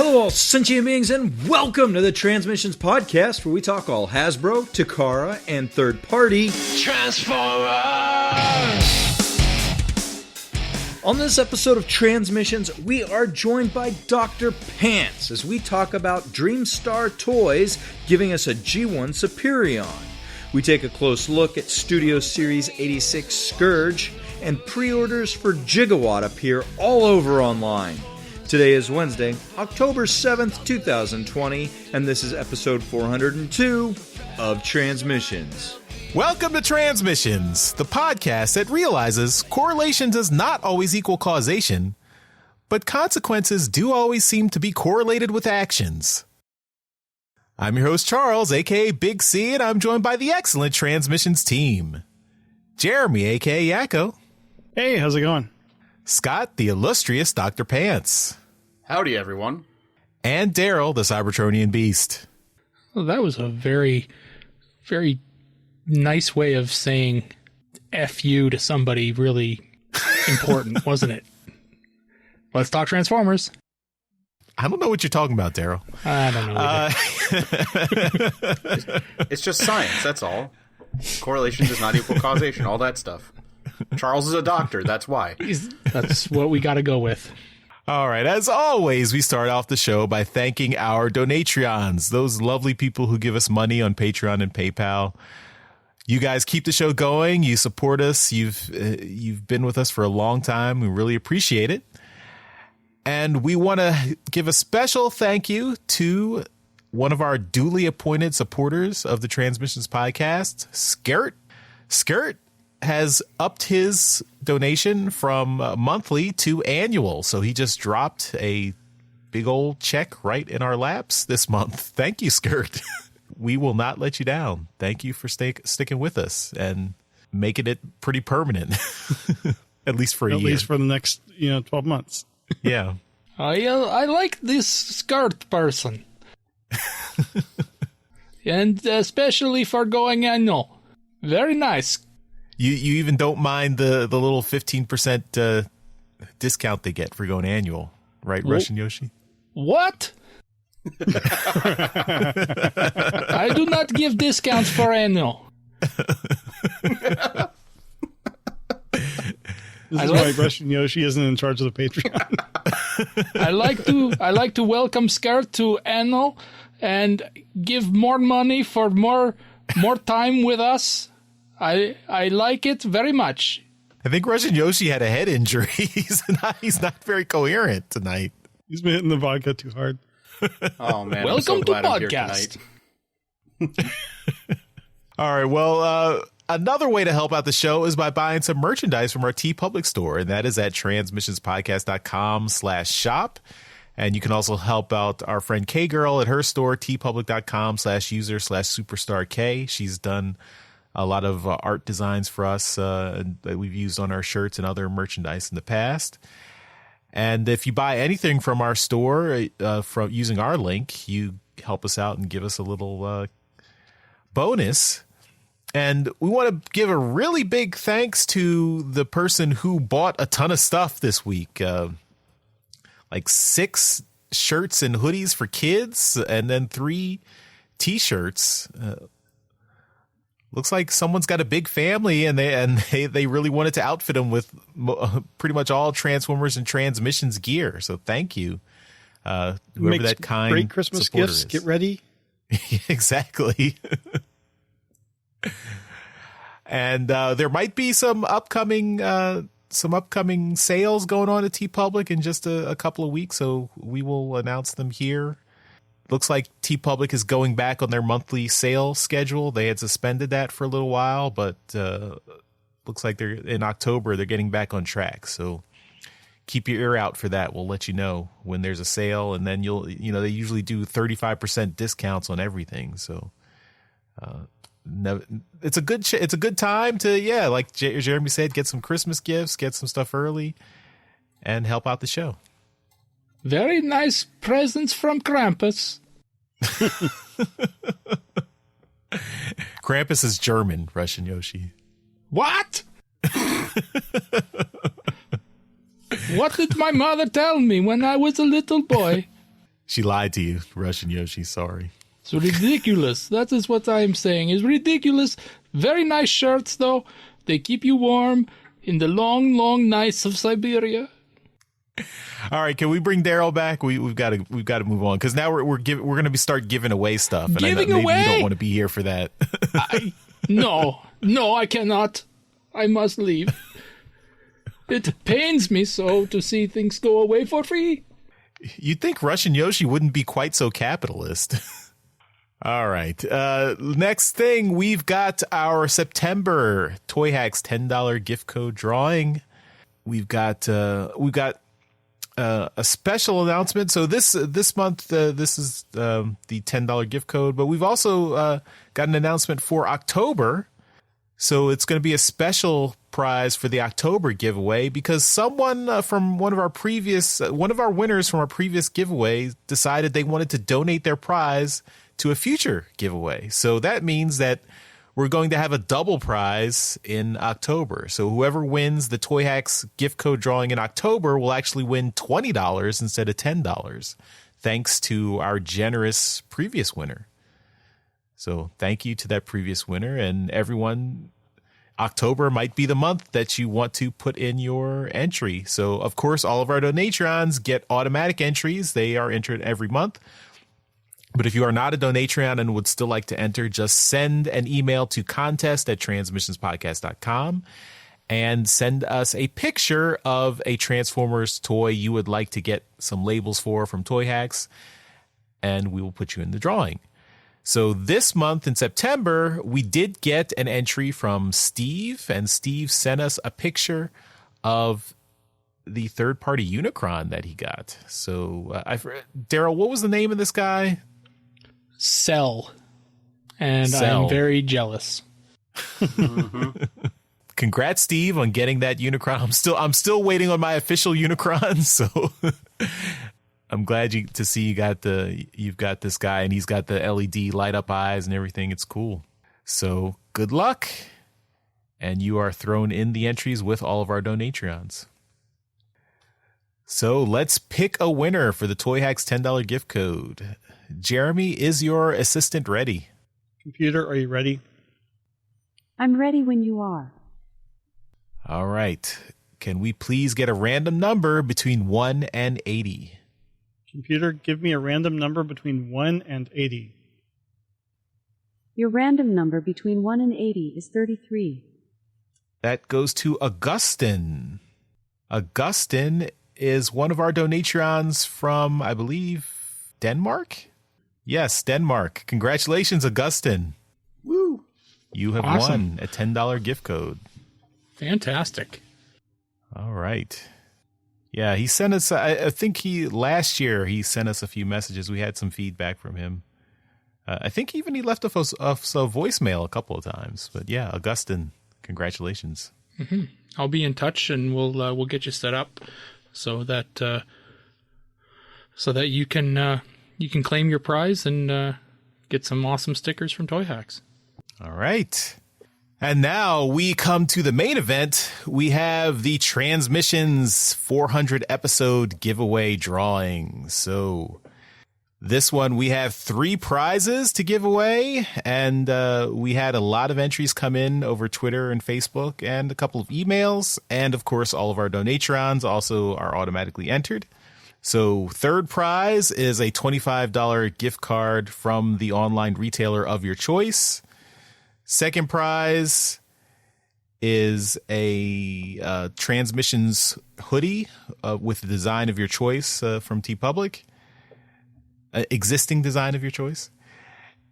Hello, all sentient beings, and welcome to the Transmissions Podcast, where we talk all Hasbro, Takara, and third-party Transformers! On this episode of Transmissions, we are joined by Dr. Pants as we talk about Dreamstar Toys giving us a G1 Superion. We take a close look at Studio Series 86 Scourge, and pre-orders for Gigawatt appear all over online. Today is Wednesday, October 7th, 2020, and this is episode 402 of Transmissions. Welcome to Transmissions, the podcast that realizes correlation does not always equal causation, but consequences do always seem to be correlated with actions. I'm your host, Charles, aka Big C, and I'm joined by the excellent Transmissions team. Jeremy, aka Yakko. Hey, how's it going? Scott, the illustrious Dr. Pants. Howdy, everyone. And Daryl, the Cybertronian Beast. Well, that was a very, very nice way of saying F you to somebody really important, wasn't it? Let's talk Transformers. I don't know what you're talking about, Daryl. I don't know. It's just science, that's all. Correlation does not equal causation, all that stuff. Charles is a doctor, that's why. That's what we got to go with. All right, as always, we start off the show by thanking our Donatreons, those lovely people who give us money on Patreon and PayPal. You guys keep the show going. You support us. You've been with us for a long time. We really appreciate it. And we want to give a special thank you to one of our duly appointed supporters of the Transmissions podcast, Skirt. Skirt has upped his donation from monthly to annual. So he just dropped a big old check right in our laps this month. Thank you, Skirt. We will not let you down. Thank you for sticking with us and making it pretty permanent, at least for a year. At least for the next 12 months. Yeah. I like this Skirt person. And especially for going annual. Very nice. You even don't mind the little 15% discount they get for going annual, right, Russian Yoshi? What? I do not give discounts for annual. This is why Russian Yoshi isn't in charge of the Patreon. I like to welcome Skirt to annual and give more money for more time with us. I like it very much. I think Russian Yoshi had a head injury. He's not very coherent tonight. He's been hitting the vodka too hard. Oh, man. Welcome I'm so glad to I'm here podcast. tonight. All right. Well, another way to help out the show is by buying some merchandise from our TeePublic store, and that is at transmissionspodcast.com/shop. And you can also help out our friend K-Girl at her store, teepublic.com/user/superstark. She's done a lot of art designs for us that we've used on our shirts and other merchandise in the past. And if you buy anything from our store from using our link, you help us out and give us a little bonus. And we want to give a really big thanks to the person who bought a ton of stuff this week. Like 6 shirts and hoodies for kids and then 3 T-shirts. Looks like someone's got a big family and they really wanted to outfit them with pretty much all Transformers and Transmissions gear. So thank you, whoever Makes that kind great Christmas gifts. is. Get ready. Exactly. And there might be some upcoming sales going on at TeePublic in just a couple of weeks, so we will announce them here. Looks like TeePublic is going back on their monthly sale schedule. They had suspended that for a little while, but looks like they're in October. They're getting back on track. So keep your ear out for that. We'll let you know when there's a sale, and then they usually do 35% discounts on everything. So it's a good time to like Jeremy said, get some Christmas gifts, get some stuff early, and help out the show. Very nice presents from Krampus. Krampus is German, Russian Yoshi. What? What did my mother tell me when I was a little boy? She lied to you, Russian Yoshi. Sorry. It's ridiculous. That is what I'm saying. It's ridiculous. Very nice shirts, though. They keep you warm in the long, long nights of Siberia. All right, can we bring Daryl back? We've got to move on because now we're going to start giving away stuff, and I know maybe you don't want to be here for that. No, I cannot. I must leave. It pains me so to see things go away for free. You'd think Russian Yoshi wouldn't be quite so capitalist. All right. Next thing, we've got our September Toy Hacks $10 gift code drawing. We've got a special announcement. So this month, this is the $10 gift code, but we've also got an announcement for October. So it's going to be a special prize for the October giveaway because someone from one of our winners from our previous giveaway decided they wanted to donate their prize to a future giveaway. So that means that we're going to have a double prize in October. So whoever wins the Toy Hacks gift code drawing in October will actually win $20 instead of $10, thanks to our generous previous winner. So thank you to that previous winner, and everyone. October might be the month that you want to put in your entry. So, of course, all of our Donatrons get automatic entries. They are entered every month. But if you are not a Donatron and would still like to enter, just send an email to contest@transmissionspodcast.com and send us a picture of a Transformers toy you would like to get some labels for from Toy Hacks, and we will put you in the drawing. So this month in September, we did get an entry from Steve, and Steve sent us a picture of the third-party Unicron that he got. So, Daryl, what was the name of this guy? Cell. And Cell. I'm very jealous. Congrats, Steve, on getting that Unicron. I'm still waiting on my official Unicron, so I'm glad to see you've got this guy, and he's got the LED light up eyes and everything. It's cool. So good luck, and you are thrown in the entries with all of our Donatrons. So let's pick a winner for the Toy Hacks $10 gift code. Jeremy, is your assistant ready? Computer, are you ready? I'm ready when you are. All right. Can we please get a random number between 1 and 80? Computer, give me a random number between 1 and 80. Your random number between 1 and 80 is 33. That goes to Augustin. Augustin is one of our Donatrons from, I believe, Denmark? Yes, Denmark. Congratulations, Augustin. Woo! You have Awesome. won a $10 gift code. Fantastic. All right. Yeah, he sent us, I think last year he sent us a few messages. We had some feedback from him. I think even he left us a voicemail a couple of times. But yeah, Augustin, congratulations. Mm-hmm. I'll be in touch, and we'll get you set up so that you can claim your prize and get some awesome stickers from Toy Hacks. All right. And now we come to the main event. We have the Transmissions 400 episode giveaway drawing. So this one, we have 3 prizes to give away, and we had a lot of entries come in over Twitter and Facebook and a couple of emails. And of course, all of our Donatrons also are automatically entered. So third prize is a $25 gift card from the online retailer of your choice. Second prize is a Transmissions hoodie with the design of your choice from TeePublic, existing design of your choice.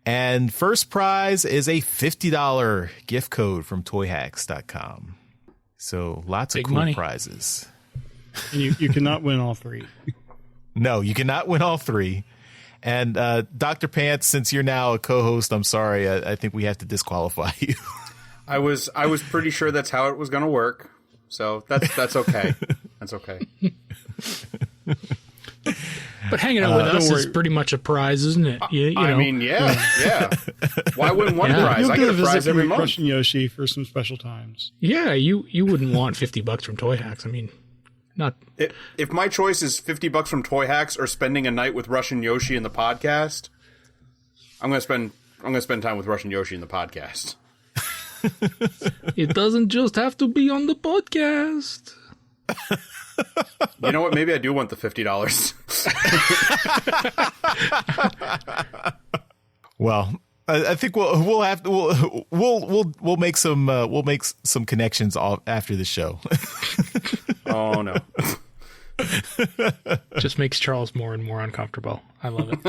And first prize is a $50 gift code from toyhacks.com. So lots of Big cool money. prizes. And you cannot win all 3. No, you cannot win all 3. And Dr. Pants, since you're now a co-host, I'm sorry. I think we have to disqualify you. I was pretty sure that's how it was going to work. So that's okay. That's okay. But hanging out with us is pretty much a prize, isn't it? You know. I mean, yeah. Why wouldn't one prize? You'll I get get a a visit prize every from month. Russian Yoshi for some special times. Yeah, you wouldn't want $50 from Toy Hacks. I mean, Not If my choice is $50 from Toy Hacks or spending a night with Russian Yoshi in the podcast, I'm gonna spend time with Russian Yoshi in the podcast. It doesn't just have to be on the podcast. You know what? Maybe I do want the $50. Well, I think we'll make some connections after the show. Oh no. Just makes Charles more and more uncomfortable. I love it.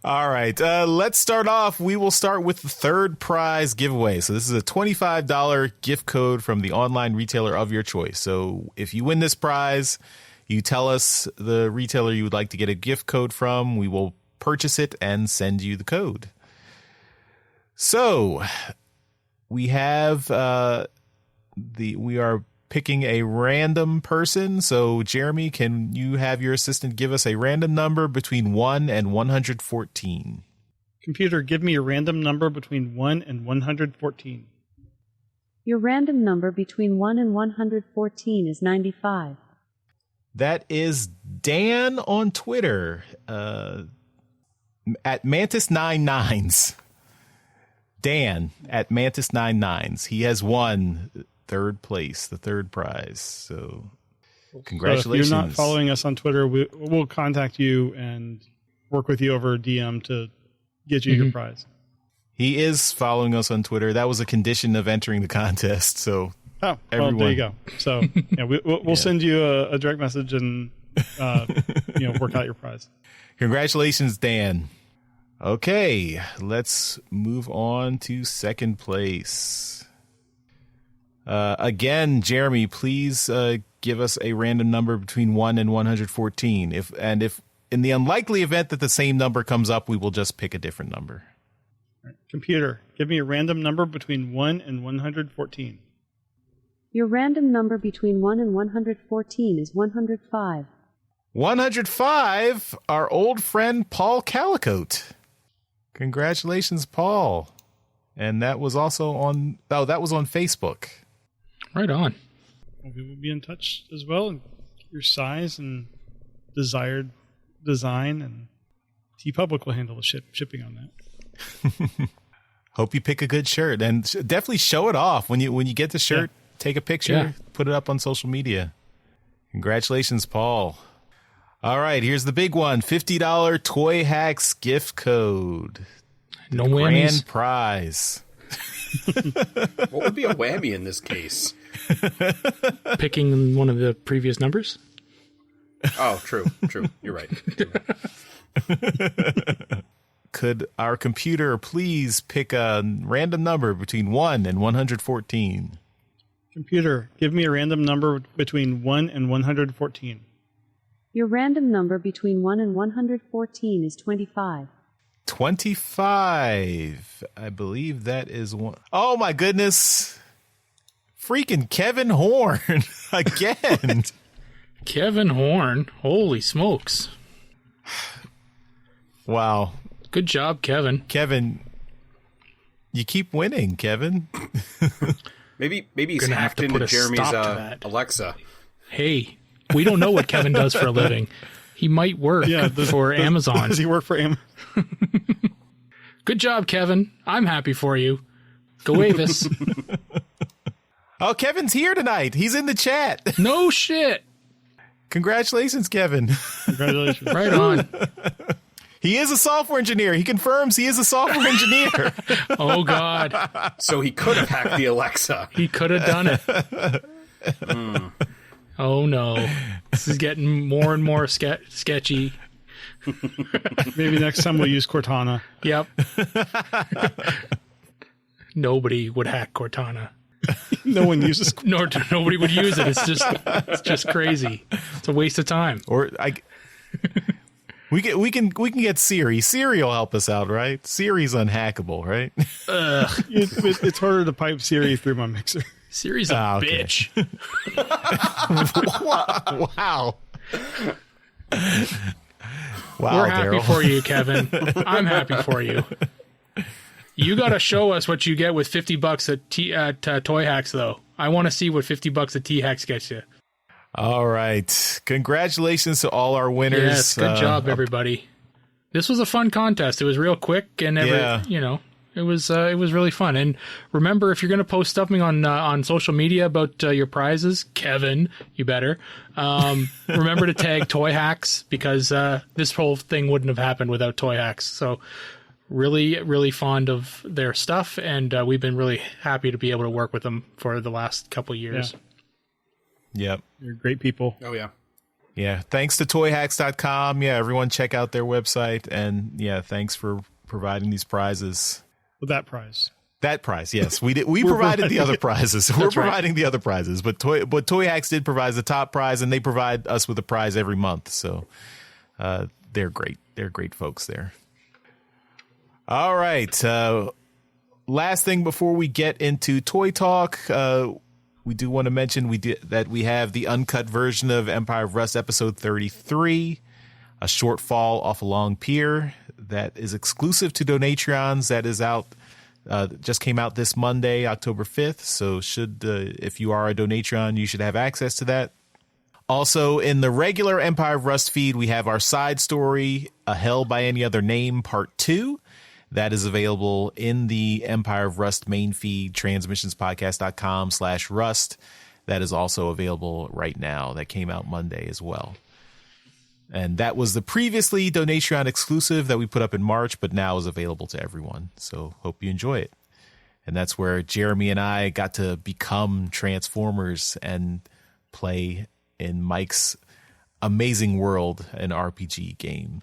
All right, let's start off. We will start with the third prize giveaway. So this is a $25 gift code from the online retailer of your choice. So if you win this prize, you tell us the retailer you would like to get a gift code from. We will purchase it and send you the code. So we have we are picking a random person. So Jeremy, can you have your assistant give us a random number between 1 and 114? Computer, give me a random number between 1 and 114. Your random number between 1 and 114 is 95. That is Dan on Twitter at Mantis99s. Dan at Mantis99s. He has won third place, the third prize. So congratulations. So if you're not following us on Twitter, we'll contact you and work with you over DM to get you your prize. He is following us on Twitter. That was a condition of entering the contest. So well, there you go. So yeah, we'll send you a direct message and work out your prize. Congratulations, Dan. Okay, let's move on to second place. Again, Jeremy, please give us a random number between 1 and 114. If in the unlikely event that the same number comes up, we will just pick a different number. Right. Computer, give me a random number between 1 and 114. Your random number between 1 and 114 is 105. 105, our old friend Paul Calicote. Congratulations, Paul. And that was also on Facebook. Right on. Well, we will be in touch as well. And your size and desired design, and TeePublic will handle the shipping on that. Hope you pick a good shirt, and definitely show it off when you get the shirt. Take a picture, put it up on social media. Congratulations, Paul. All right, here's the big one: $50 Toy Hacks gift code. No whammies. Grand prize. What would be a whammy in this case? Picking one of the previous numbers? Oh, true. You're right. Could our computer please pick a random number between 1 and 114? Computer, give me a random number between 1 and 114. Your random number between 1 and 114 is 25. 25. I believe that is one. Oh, my goodness. Freaking Kevin Horn again. Kevin Horn. Holy smokes. Wow. Good job, Kevin. Kevin, you keep winning, Kevin. Maybe he's hacked into Jeremy's Alexa. Hey, we don't know what Kevin does for a living. He might work for Amazon. Does he work for Amazon? Good job, Kevin. I'm happy for you. Go Avis. Oh, Kevin's here tonight. He's in the chat. No shit. Congratulations, Kevin. Congratulations. Right on. He is a software engineer. He confirms he is a software engineer. Oh, God. So he could have hacked the Alexa. He could have done it. Oh, no. This is getting more and more sketchy. Maybe next time we'll use Cortana. Yep. Nobody would hack Cortana. No one uses Cortana. Nobody would use it. It's just crazy. It's a waste of time. We can get Siri. Siri will help us out, right? Siri's unhackable, right? It's harder to pipe Siri through my mixer. Siri's a bitch. Wow. We're happy Daryl. for you, Kevin. I'm happy for you. You got to show us what you get with $50 at Toy Hacks, though. I want to see what $50 at T-Hex gets you. All right. Congratulations to all our winners. Yes, good job, everybody. This was a fun contest. It was real quick and it was really fun. And remember, if you're going to post something on social media about your prizes, Kevin, you better remember to tag Toy Hacks, because this whole thing wouldn't have happened without Toy Hacks. So really, really fond of their stuff, and we've been really happy to be able to work with them for the last couple of years. Yep. You're great people. Oh, yeah. Yeah. Thanks to toyhacks.com. Yeah, everyone check out their website. And yeah, thanks for providing these prizes. With that prize. That prize, yes. We provided the other prizes. We're providing the other prizes. But Toy Hacks did provide the top prize, and they provide us with a prize every month. So they're great. They're great folks there. All right. Last thing before we get into Toy Talk, we do want to mention that we have the uncut version of Empire of Rust episode 33, a short fall off a long pier that is exclusive to Donatreons. That is out, just came out this Monday, October 5th. So if you are a Donatreon, you should have access to that. Also, in the regular Empire of Rust feed, we have our side story, A Hell by Any Other Name, Part 2. That is available in the Empire of Rust main feed, transmissionspodcast.com/rust. That is also available right now. That came out Monday as well. And that was the previously Donatreon exclusive that we put up in March, but now is available to everyone. So hope you enjoy it. And that's where Jeremy and I got to become Transformers and play in Mike's Amazing World, an RPG game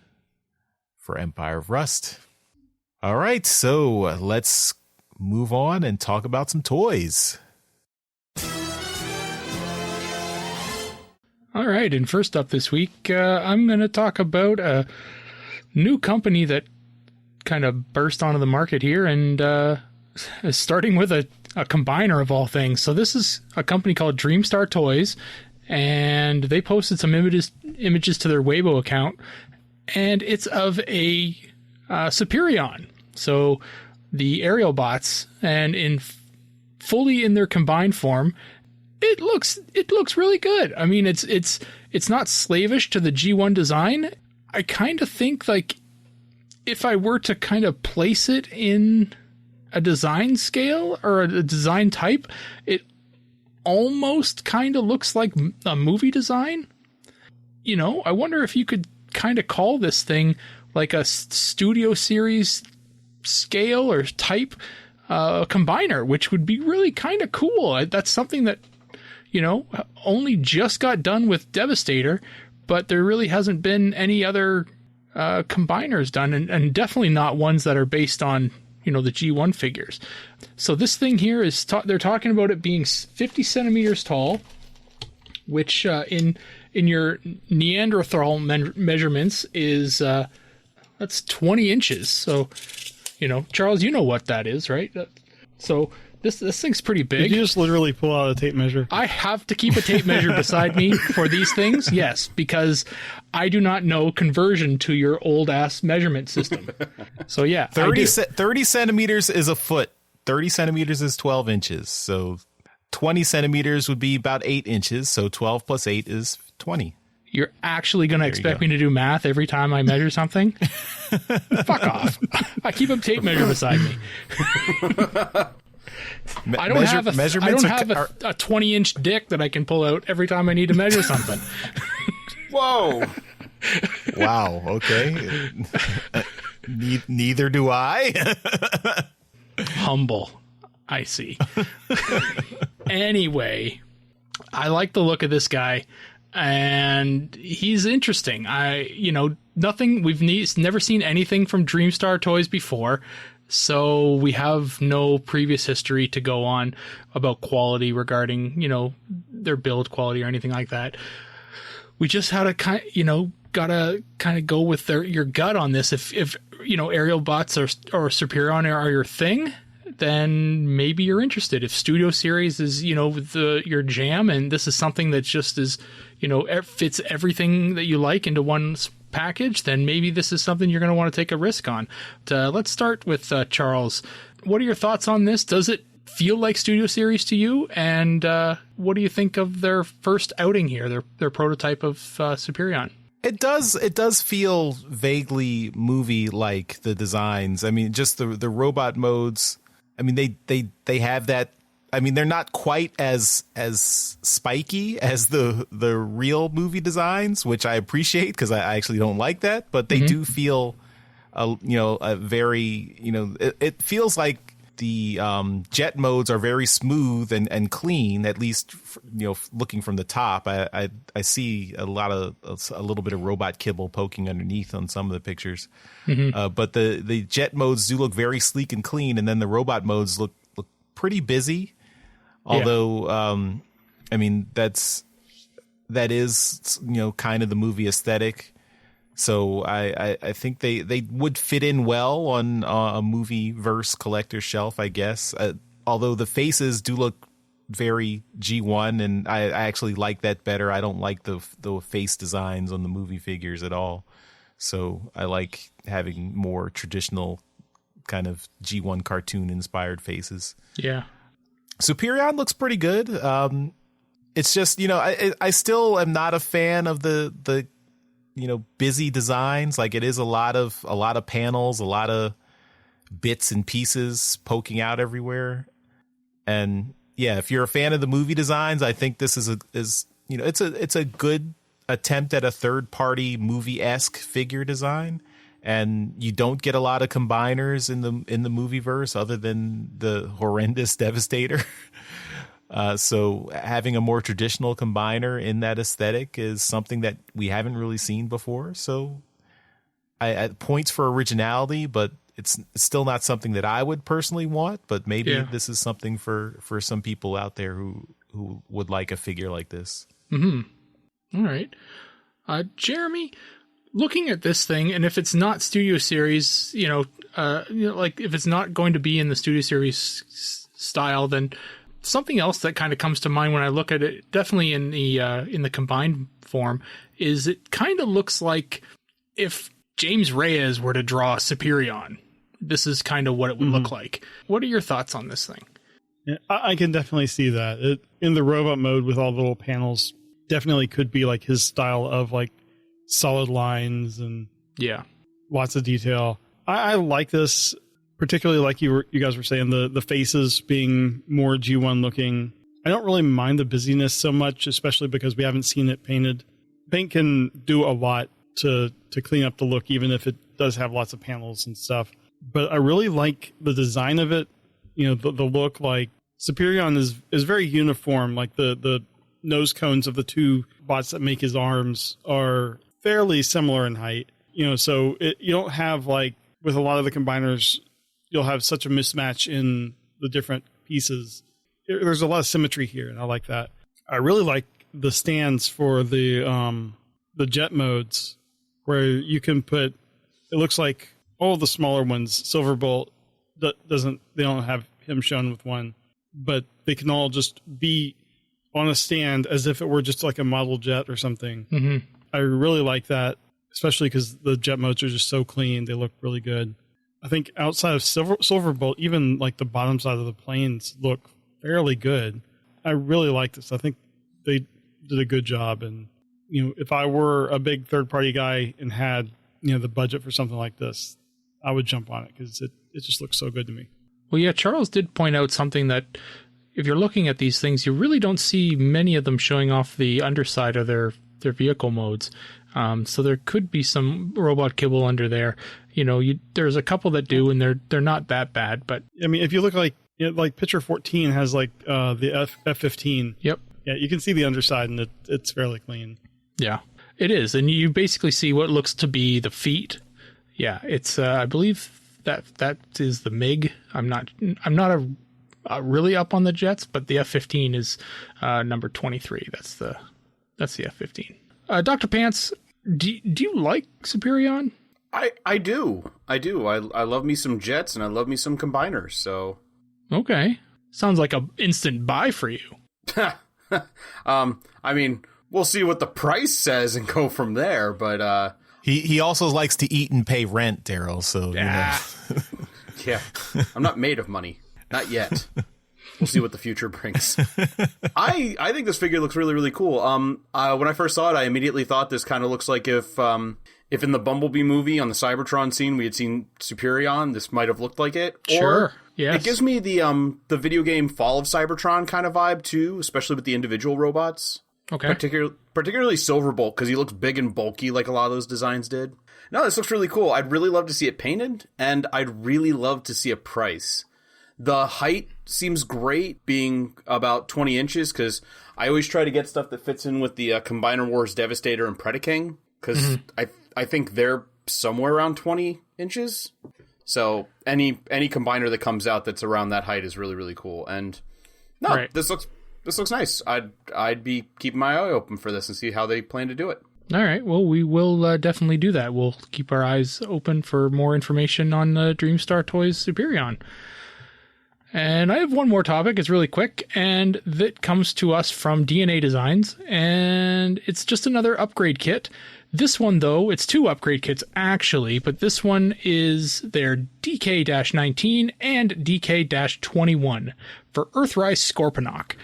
for Empire of Rust. All right, so let's move on and talk about some toys. All right, and first up this week, I'm going to talk about a new company that kind of burst onto the market here, and is starting with a combiner of all things. So this is a company called Dreamstar Toys, and they posted some images to their Weibo account, and it's of a Superion. So the aerial bots, and fully in their combined form, it looks really good. I mean, it's not slavish to the G1 design. I kind of think, like, if I were to kind of place it in a design scale or a design type, it almost kind of looks like a movie design. You know, I wonder if you could kind of call this thing like a studio series scale or type combiner, which would be really kind of cool. That's something that, you know, only just got done with Devastator, but there really hasn't been any other combiners done, and definitely not ones that are based on, you know, the G1 figures. So this thing here is, they're talking about it being 50 centimeters tall, which in your Neanderthal measurements is that's 20 inches. So, you know, Charles, you know what that is, right? So this thing's pretty big. Did you just literally pull out a tape measure? I have to keep a tape measure beside me for these things, yes, because I do not know conversion to your old-ass measurement system. So, yeah, 30 centimeters is a foot. 30 centimeters is 12 inches. So 20 centimeters would be about 8 inches. So 12 plus 8 is 20. You're actually going to expect me to do math every time I measure something? Fuck off. I keep a tape measure beside me. I don't have a 20-inch dick that I can pull out every time I need to measure something. Whoa. Wow. Okay. Neither do I. Humble. I see. Anyway, I like the look of this guy, and he's interesting. We've never seen anything from Dreamstar Toys before, so we have no previous history to go on about quality regarding, you know, their build quality or anything like that. We just had to gotta kind of go with your gut on this. If you know, aerial bots or Superion are your thing, then maybe you're interested. If Studio Series is, you know, your jam, and this is something that just is, you know, fits everything that you like into one package, then maybe this is something you're going to want to take a risk on. Let's start with Charles. What are your thoughts on this? Does it feel like Studio Series to you? And what do you think of their first outing here, their prototype of Superion? It does feel vaguely movie-like, the designs. I mean, just the robot modes. I mean, they have that. I mean, they're not quite as spiky as the real movie designs, which I appreciate because I actually don't like that. But they do feel, a very, it feels like the jet modes are very smooth and clean. At least, looking from the top, I see a little bit of robot kibble poking underneath on some of the pictures. But the jet modes do look very sleek and clean, and then the robot modes look pretty busy. Although, I mean, that is, kind of the movie aesthetic. So I think they would fit in well on a movie verse collector shelf, I guess. Although the faces do look very G1, and I actually like that better. I don't like the face designs on the movie figures at all. So I like having more traditional kind of G1 cartoon inspired faces. Yeah. Superion looks pretty good. It's just, I still am not a fan of the busy designs. Like, it is a lot of panels, a lot of bits and pieces poking out everywhere. And yeah, if you're a fan of the movie designs, I think this is it's a good attempt at a third party movie-esque figure design. And you don't get a lot of combiners in the movieverse other than the horrendous Devastator. So having a more traditional combiner in that aesthetic is something that we haven't really seen before. So I points for originality, but it's still not something that I would personally want. But maybe this is something for some people out there who would like a figure like this. Mm-hmm. All right. Jeremy, looking at this thing, and if it's not Studio Series, like if it's not going to be in the Studio Series style, then something else that kind of comes to mind when I look at it, definitely in the combined form, is it kind of looks like if James Reyes were to draw Superion. This is kind of what it would look like. What are your thoughts on this thing? Yeah, I can definitely see that. In the robot mode with all the little panels, definitely could be like his style of like solid lines and lots of detail. I like this, particularly like you guys were saying, the faces being more G1 looking. I don't really mind the busyness so much, especially because we haven't seen it painted. Paint can do a lot to clean up the look, even if it does have lots of panels and stuff. But I really like the design of it. The look, like Superion is very uniform. Like the nose cones of the two bots that make his arms are fairly similar in height. So you don't have, like with a lot of the combiners, you'll have such a mismatch in the different pieces. There's a lot of symmetry here, and I like that. I really like the stands for the jet modes, where you can put. It looks like all the smaller ones. Silverbolt they don't have him shown with one, but they can all just be on a stand as if it were just like a model jet or something. Mm-hmm. I really like that, especially because the jet modes are just so clean. They look really good. I think outside of Silverbolt, even like the bottom side of the planes look fairly good. I really like this. I think they did a good job. And, if I were a big third-party guy and had, the budget for something like this, I would jump on it because it just looks so good to me. Well, yeah, Charles did point out something that if you're looking at these things, you really don't see many of them showing off the underside of their vehicle modes. So there could be some robot kibble under there. There's a couple that do, and they're not that bad. But I mean, if you look like picture 14 has like the F-15. Yep. Yeah, you can see the underside, and it's fairly clean. Yeah, it is, and you basically see what looks to be the feet. Yeah, it's I believe that is the MiG. I'm not really up on the jets, but the F-15 is number 23. That's the F-15. Dr. Pants, do you like Superion? I do. I love me some jets, and I love me some combiners. So okay, sounds like an instant buy for you. I mean, we'll see what the price says and go from there. But he also likes to eat and pay rent, Daryl. So yeah, I'm not made of money, not yet. We'll see what the future brings. I think this figure looks really, really cool. When I first saw it, I immediately thought this kind of looks like if in the Bumblebee movie on the Cybertron scene we had seen Superion, this might have looked like it. Sure. Yes. It gives me the video game Fall of Cybertron kind of vibe too, especially with the individual robots. Okay. Particularly Silverbolt, because he looks big and bulky like a lot of those designs did. No, this looks really cool. I'd really love to see it painted, and I'd really love to see a price. The height seems great, being about 20 inches, because I always try to get stuff that fits in with the Combiner Wars Devastator and Predaking, because I think they're somewhere around 20 inches. So any combiner that comes out that's around that height is really, really cool. And no, right. This looks nice. I'd be keeping my eye open for this and see how they plan to do it. All right. Well, we will definitely do that. We'll keep our eyes open for more information on Dreamstar Toys Superion. And I have one more topic. It's really quick, and that comes to us from DNA Designs, and it's just another upgrade kit. This one, though, it's 2 upgrade kits, actually, but this one is their DK-19 and DK-21 for Earthrise Scorponok.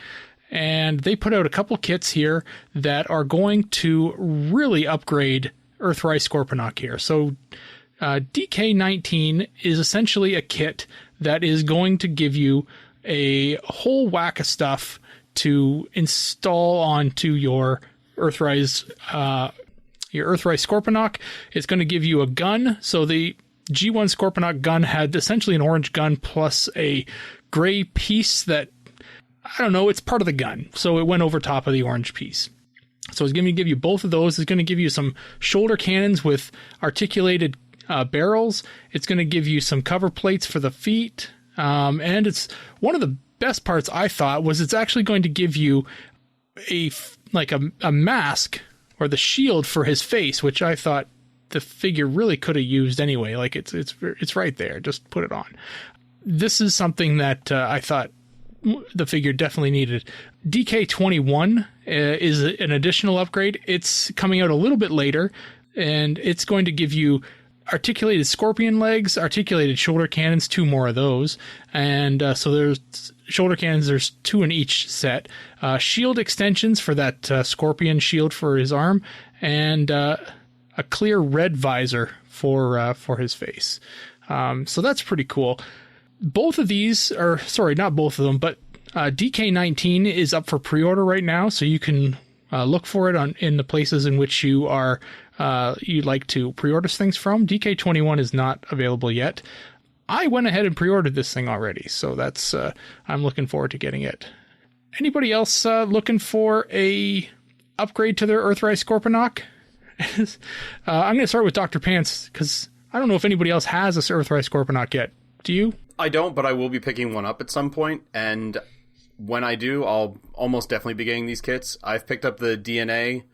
And they put out a couple kits here that are going to really upgrade Earthrise Scorponok here. So DK-19 is essentially a kit that is going to give you a whole whack of stuff to install onto your Earthrise Scorponok. It's going to give you a gun. So the G1 Scorponok gun had essentially an orange gun plus a gray piece that, I don't know, it's part of the gun. So it went over top of the orange piece. So it's going to give you both of those. It's going to give you some shoulder cannons with articulated barrels. It's going to give you some cover plates for the feet. And it's one of the best parts, I thought, was it's actually going to give you a mask or the shield for his face, which I thought the figure really could have used anyway. Like it's right there. Just put it on. This is something that I thought the figure definitely needed. DK-21 is an additional upgrade. It's coming out a little bit later, and it's going to give you articulated scorpion legs, articulated shoulder cannons, 2 more of those. And so there's shoulder cannons, there's 2 in each set. Shield extensions for that scorpion shield for his arm, and a clear red visor for his face. So that's pretty cool. Both of these are, sorry, not both of them, but DK-19 is up for pre-order right now, so you can look for it in the places in which you are you'd like to pre-order things from. DK-21 is not available yet. I went ahead and pre-ordered this thing already, so that's I'm looking forward to getting it. Anybody else looking for a upgrade to their Earthrise Scorponok? I'm going to start with Dr. Pants, because I don't know if anybody else has this Earthrise Scorponok yet. Do you? I don't, but I will be picking one up at some point, and when I do, I'll almost definitely be getting these kits. I've picked up the DNA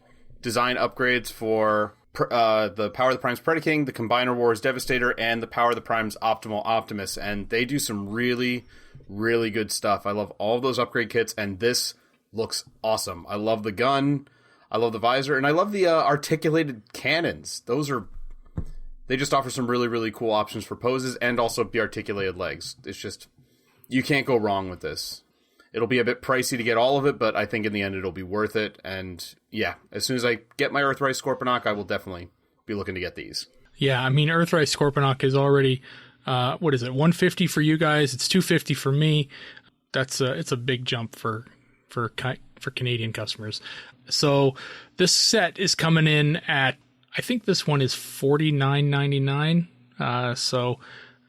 design upgrades for the Power of the Prime's Predaking, the Combiner Wars Devastator, and the Power of the Prime's Optimal Optimus, and they do some really, really good stuff. I love all of those upgrade kits, and this looks awesome. I love the gun, I love the visor, and I love the articulated cannons. They just offer some really, really cool options for poses, and also the articulated legs. It's just, you can't go wrong with this. It'll be a bit pricey to get all of it, but I think in the end it'll be worth it. And yeah, as soon as I get my Earthrise Scorponok, I will definitely be looking to get these. Yeah, I mean, Earthrise Scorponok is already, what is it, $150 for you guys? It's $250 for me. It's a big jump for Canadian customers. So this set is coming in at, I think this one is $49.99. So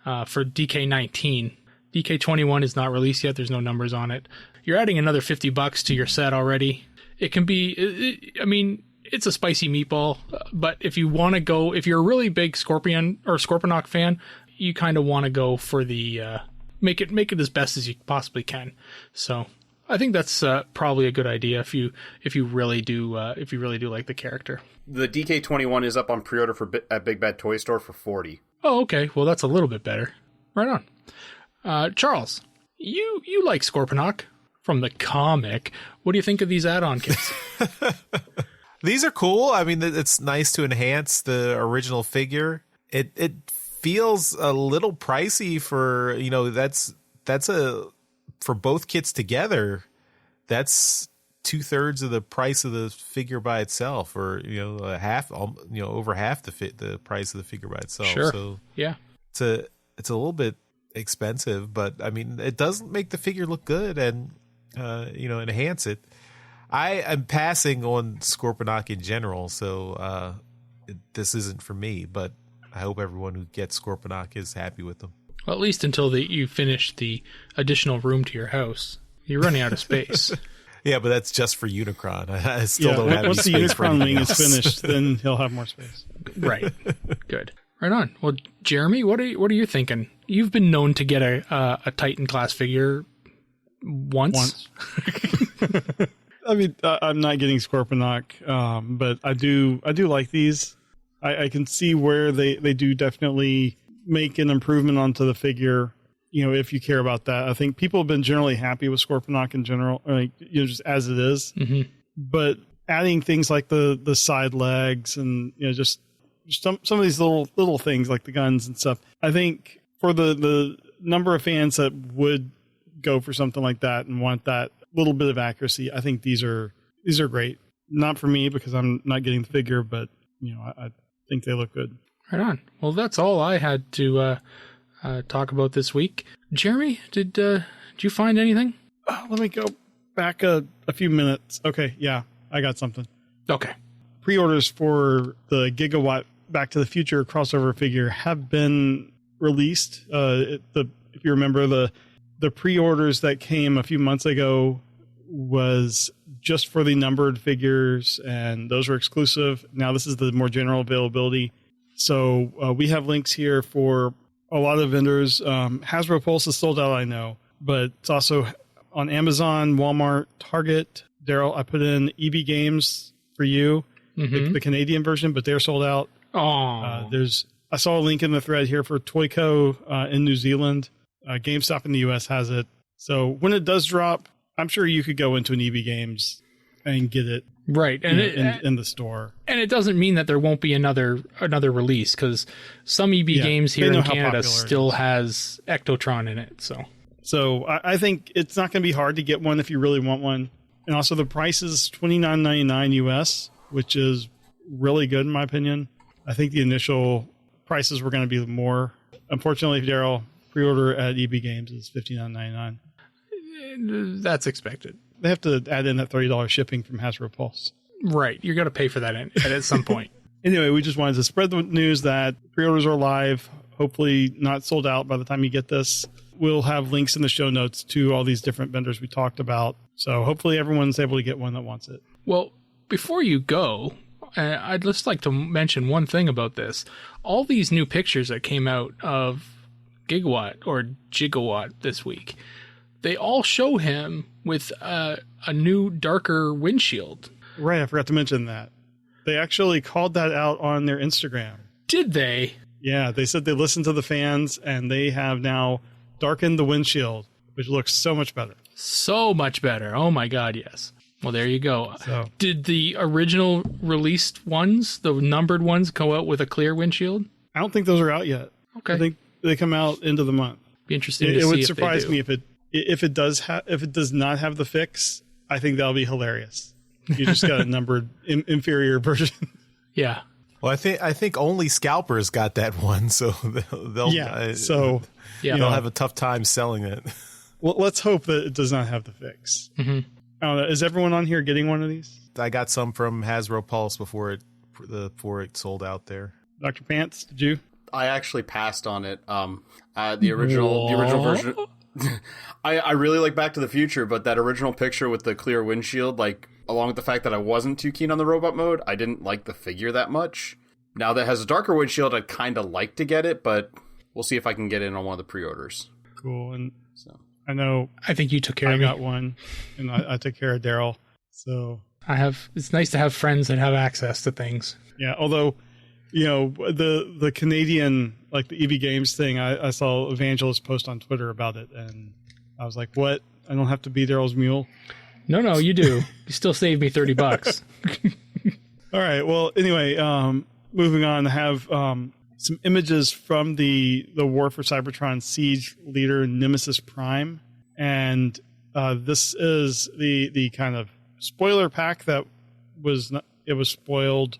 for DK-19. DK-21 is not released yet. There's no numbers on it. You're adding another $50 to your set already. It can be, I mean, it's a spicy meatball, but if you want to go, if you're a really big Scorpion or Scorponok fan, you kind of want to go for the, make it as best as you possibly can. So I think that's probably a good idea if you really do like the character. The DK-21 is up on pre-order at Big Bad Toy Store for $40. Oh, okay. Well, that's a little bit better. Right on. Charles, you like Scorponok from the comic. What do you think of these add-on kits? These are cool. I mean, it's nice to enhance the original figure. It feels a little pricey for, that's a for both kits together, that's 2/3 of the price of the figure by itself, or over half the price of the figure by itself. Sure. So yeah, it's a little bit expensive, but I mean, it does make the figure look good and enhance it. I am passing on Scorponok in general, so this isn't for me, but I hope everyone who gets Scorponok is happy with them. Well, at least until you finish the additional room to your house. You're running out of space. Yeah, but that's just for Unicron. I still don't have once any the space for Unicron anything wing else. is finished, then he'll have more space. Right. Good. Right on. Well, Jeremy, what are you thinking? You've been known to get a Titan class figure once. I mean, I'm not getting Scorponok, but I do like these. I can see where they do definitely make an improvement onto the figure. If you care about that, I think people have been generally happy with Scorponok in general, just as it is. Mm-hmm. But adding things like the side legs and just some of these little things like the guns and stuff, I think for the number of fans that would go for something like that and want that little bit of accuracy, I think these are great. Not for me because I'm not getting the figure, but I think they look good. Right on. Well, that's all I had to talk about this week. Jeremy, did you find anything? Let me go back a few minutes. Okay, yeah, I got something. Okay. Pre-orders for the Gigawatt Back to the Future crossover figure have been released. If you remember, the pre-orders that came a few months ago was just for the numbered figures, and those were exclusive. Now this is the more general availability. So we have links here for a lot of vendors. Hasbro Pulse is sold out, I know, but it's also on Amazon, Walmart, Target. Daryl, I put in EB Games for you, the Canadian version, but they're sold out. Oh, I saw a link in the thread here for Toyco in New Zealand. GameStop in the US has it. So when it does drop, I'm sure you could go into an EB Games and get it right, and in the store. And it doesn't mean that there won't be another release, because some EB Games here in Canada still has Ectotron in it. So I think it's not going to be hard to get one if you really want one. And also the price is $29.99 US, which is really good in my opinion. I think the initial prices were going to be more. Unfortunately, Daryl, pre-order at EB Games is $59.99. That's expected. They have to add in that $30 shipping from Hasbro Pulse. Right. You're going to pay for that at some point. Anyway, we just wanted to spread the news that pre-orders are live. Hopefully not sold out by the time you get this. We'll have links in the show notes to all these different vendors we talked about. So hopefully everyone's able to get one that wants it. Well, before you go, I'd just like to mention one thing about this. All these new pictures that came out of Gigawatt this week, they all show him with a new darker windshield. Right, I forgot to mention that. They actually called that out on their Instagram. Did they? Yeah, they said they listened to the fans and they have now darkened the windshield, which looks so much better. So much better. Oh my God, yes. Well, there you go. So, did the original released ones, the numbered ones, go out with a clear windshield? I don't think those are out yet. Okay. I think they come out end of the month. Be interesting to see. It would if surprise they do. me if it does not have the fix. I think that'll be hilarious. You just got a numbered inferior version. Yeah. Well, I think only scalpers got that one, so they'll they'll have a tough time selling it. Well, let's hope that it does not have the fix. Mm-hmm. I don't know, is everyone on here getting one of these? I got some from Hasbro Pulse before it sold out there. Dr. Pants, did you? I actually passed on it. The original version. I really like Back to the Future, but that original picture with the clear windshield, like along with the fact that I wasn't too keen on the robot mode, I didn't like the figure that much. Now that it has a darker windshield, I'd kind of like to get it, but we'll see if I can get in on one of the pre-orders. Cool. And so I think you took care of me. me. I got one, and I took care of Daryl. So it's nice to have friends that have access to things. Yeah, although the Canadian, like the EB Games thing, I saw Evangelist post on Twitter about it, and I was like, what? I don't have to be Daryl's mule? No, you do. You still saved me $30. All right. Well, anyway, moving on, I have some images from the War for Cybertron Siege leader Nemesis Prime, And this is the kind of spoiler pack that was spoiled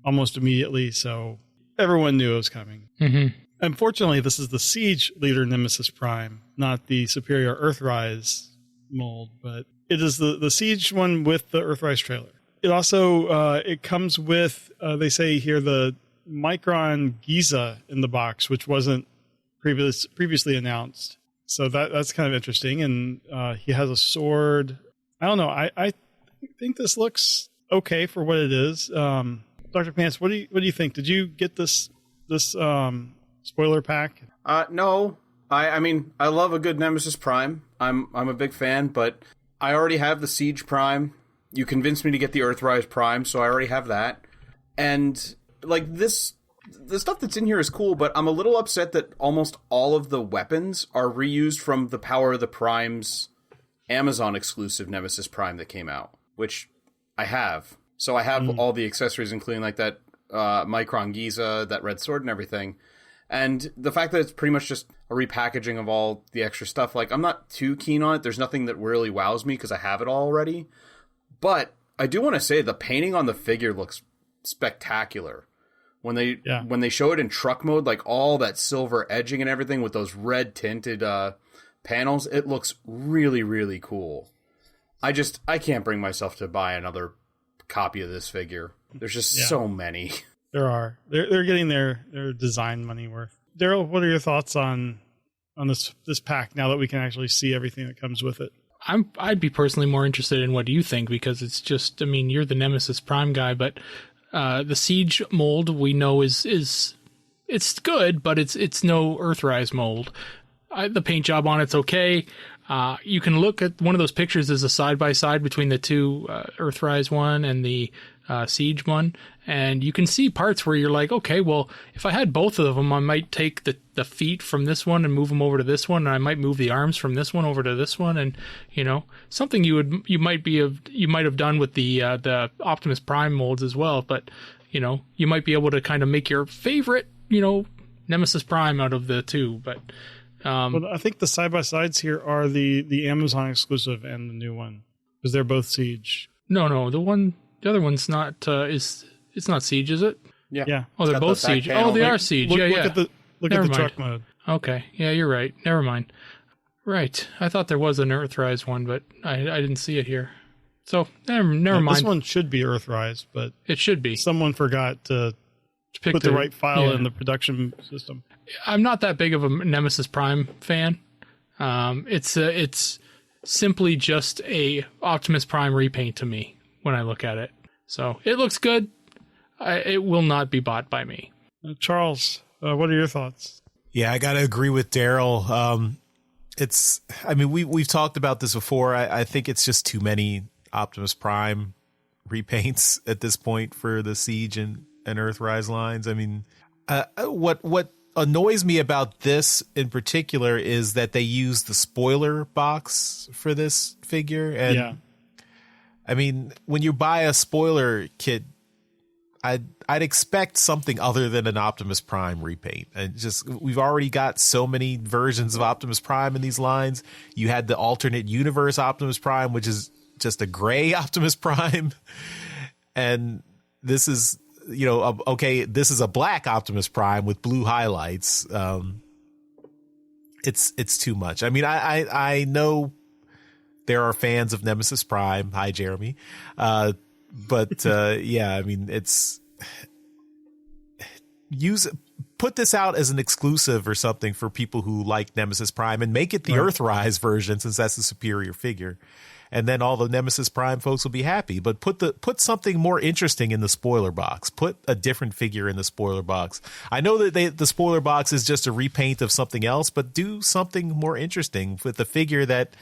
almost immediately, so everyone knew it was coming. Mm-hmm. Unfortunately, this is the Siege leader Nemesis Prime, not the Superior Earthrise mold, but it is the Siege one with the Earthrise trailer. It also it comes with they say here the Micron Giza in the box, which wasn't previously announced. So that's kind of interesting. And he has a sword. I don't know. I think this looks okay for what it is. Dr. Pants, what do you think? Did you get this spoiler pack? No. I mean, I love a good Nemesis Prime. I'm a big fan, but I already have the Siege Prime. You convinced me to get the Earthrise Prime, so I already have that. And like the stuff that's in here is cool, but I'm a little upset that almost all of the weapons are reused from the Power of the Prime's Amazon exclusive Nemesis Prime that came out, which I have. So I have all the accessories, including like that Micron Giza, that red sword and everything. And the fact that it's pretty much just a repackaging of all the extra stuff, like I'm not too keen on it. There's nothing that really wows me because I have it all already. But I do want to say the painting on the figure looks spectacular. When they show it in truck mode, like all that silver edging and everything with those red tinted panels, it looks really, really cool. I can't bring myself to buy another copy of this figure. There's just so many. There are. They're getting their design money worth. Daryl, what are your thoughts on this pack now that we can actually see everything that comes with it? I'd be personally more interested in what do you think, because it's just, I mean, you're the Nemesis Prime guy, but the Siege mold we know is it's good, but it's no Earthrise mold. The paint job on it's okay. You can look at one of those pictures as a side by side between the two Earthrise one and the Siege one, and you can see parts where you're like, okay, well, if I had both of them, I might take the feet from this one and move them over to this one, and I might move the arms from this one over to this one, and something you might have done with the Optimus Prime molds as well, but you might be able to kind of make your favorite Nemesis Prime out of the two, but. Well, I think the side by sides here are the Amazon exclusive and the new one, because they're both Siege. No, the other one's not. It's not Siege, is it? Yeah. Oh, they're both Siege. panel. Oh, they are Siege. Look Yeah. at the truck mode. Okay. Yeah, you're right. Never mind. Right. I thought there was an Earthrise one, but I didn't see it here. So never mind. This one should be Earthrise, but it should be. Someone forgot to put the right file in the production system. I'm not that big of a Nemesis Prime fan. It's simply just a Optimus Prime repaint to me when I look at it. So it looks good. It will not be bought by me. Charles, what are your thoughts? Yeah, I got to agree with Daryl. We've talked about this before. I think it's just too many Optimus Prime repaints at this point for the Siege and Earthrise lines. I mean, what annoys me about this in particular is that they use the spoiler box for this figure. And I mean, when you buy a spoiler kit, I'd expect something other than an Optimus Prime repaint. And we've already got so many versions of Optimus Prime in these lines. You had the alternate universe Optimus Prime, which is just a gray Optimus Prime. And this is, this is a black Optimus Prime with blue highlights. It's too much. I mean, I know there are fans of Nemesis Prime. Hi, Jeremy. But I mean, put this out as an exclusive or something for people who like Nemesis Prime and make it the Earthrise version, since that's the superior figure. And then all the Nemesis Prime folks will be happy. But put something more interesting in the spoiler box. Put a different figure in the spoiler box. I know that the spoiler box is just a repaint of something else, but do something more interesting with a figure that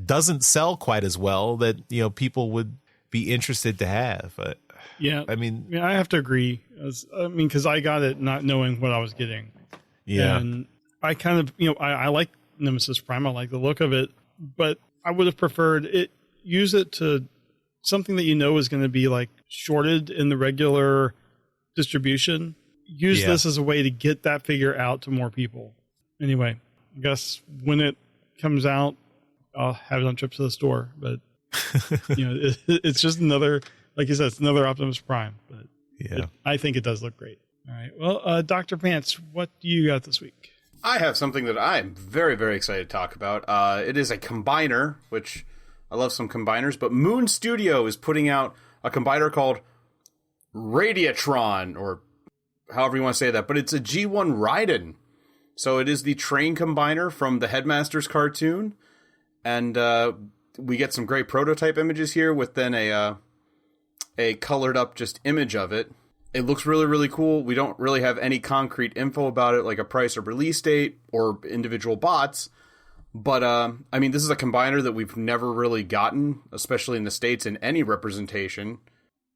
doesn't sell quite as well, that people would be interested to have. I have to agree. Because I got it not knowing what I was getting. Yeah, and I kind of I like Nemesis Prime. I like the look of it, but I would have preferred use it to something that is going to be like shorted in the regular distribution. Use this as a way to get that figure out to more people. Anyway, I guess when it comes out, I'll have it on trips to the store. But it's just another, like you said, it's another Optimus Prime. But I think it does look great. All right. Well, Dr. Pants, what do you got this week? I have something that I'm very, very excited to talk about. It is a combiner, which I love some combiners, but Moon Studio is putting out a combiner called Radiatron, or however you want to say that, but it's a G1 Raiden. So it is the train combiner from the Headmasters cartoon, and we get some great prototype images here with then a colored up just image of it. It looks really, really cool. We don't really have any concrete info about it, like a price or release date or individual bots. But, I mean, this is a combiner that we've never really gotten, especially in the States, in any representation.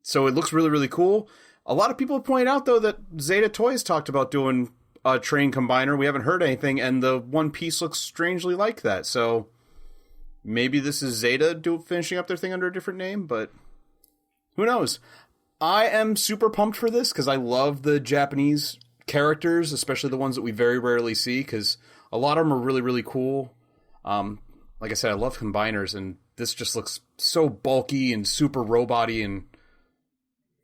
So it looks really, really cool. A lot of people point out, though, that Zeta Toys talked about doing a train combiner. We haven't heard anything, and the one piece looks strangely like that. So maybe this is Zeta finishing up their thing under a different name, but who knows? I am super pumped for this because I love the Japanese characters, especially the ones that we very rarely see, because a lot of them are really, really cool. Like I said, I love combiners, and this just looks so bulky and super robot-y, and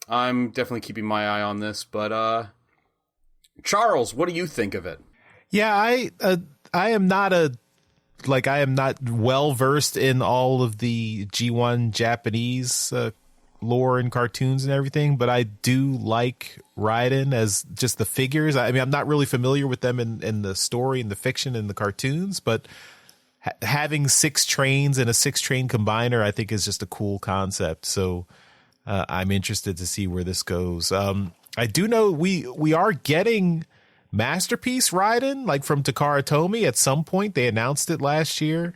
I'm definitely keeping my eye on this. But Charles, what do you think of it? Yeah, I am not well versed in all of the G1 Japanese lore and cartoons and everything, but I do like Raiden as just the figures. I mean, I'm not really familiar with them in the story and the fiction and the cartoons, but having 6 trains and a 6-train combiner, I think is just a cool concept. So I'm interested to see where this goes. I do know we are getting Masterpiece Raiden, like from Takara Tomy at some point. They announced it last year.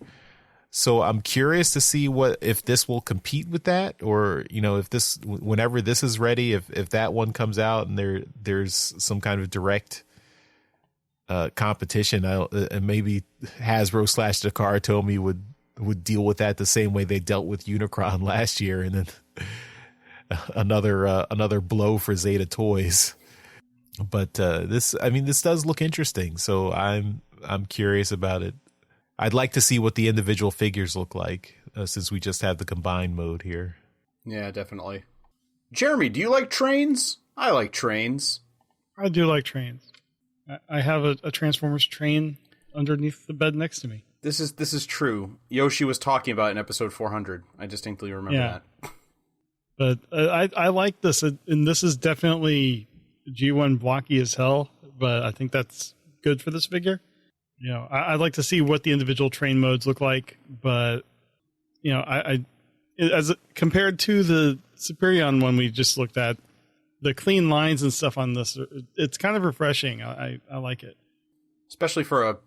So I'm curious to see if this will compete with that, or, if this, whenever this is ready, if that one comes out and there's some kind of direct competition, and maybe Hasbro / Takara Tomy would deal with that the same way they dealt with Unicron last year, and then another blow for Zeta Toys. But this does look interesting, so I'm curious about it. I'd like to see what the individual figures look like, since we just have the combined mode here. Yeah, definitely. Jeremy, do you like trains? I like trains. I do like trains. I have a Transformers train underneath the bed next to me. This is true. Yoshi was talking about it in episode 400. I distinctly remember that. But I like this, and this is definitely G1 blocky as hell, but I think that's good for this figure. I'd like to see what the individual train modes look like, but as compared to the Superion one we just looked at, the clean lines and stuff on this, it's kind of refreshing. I like it, especially for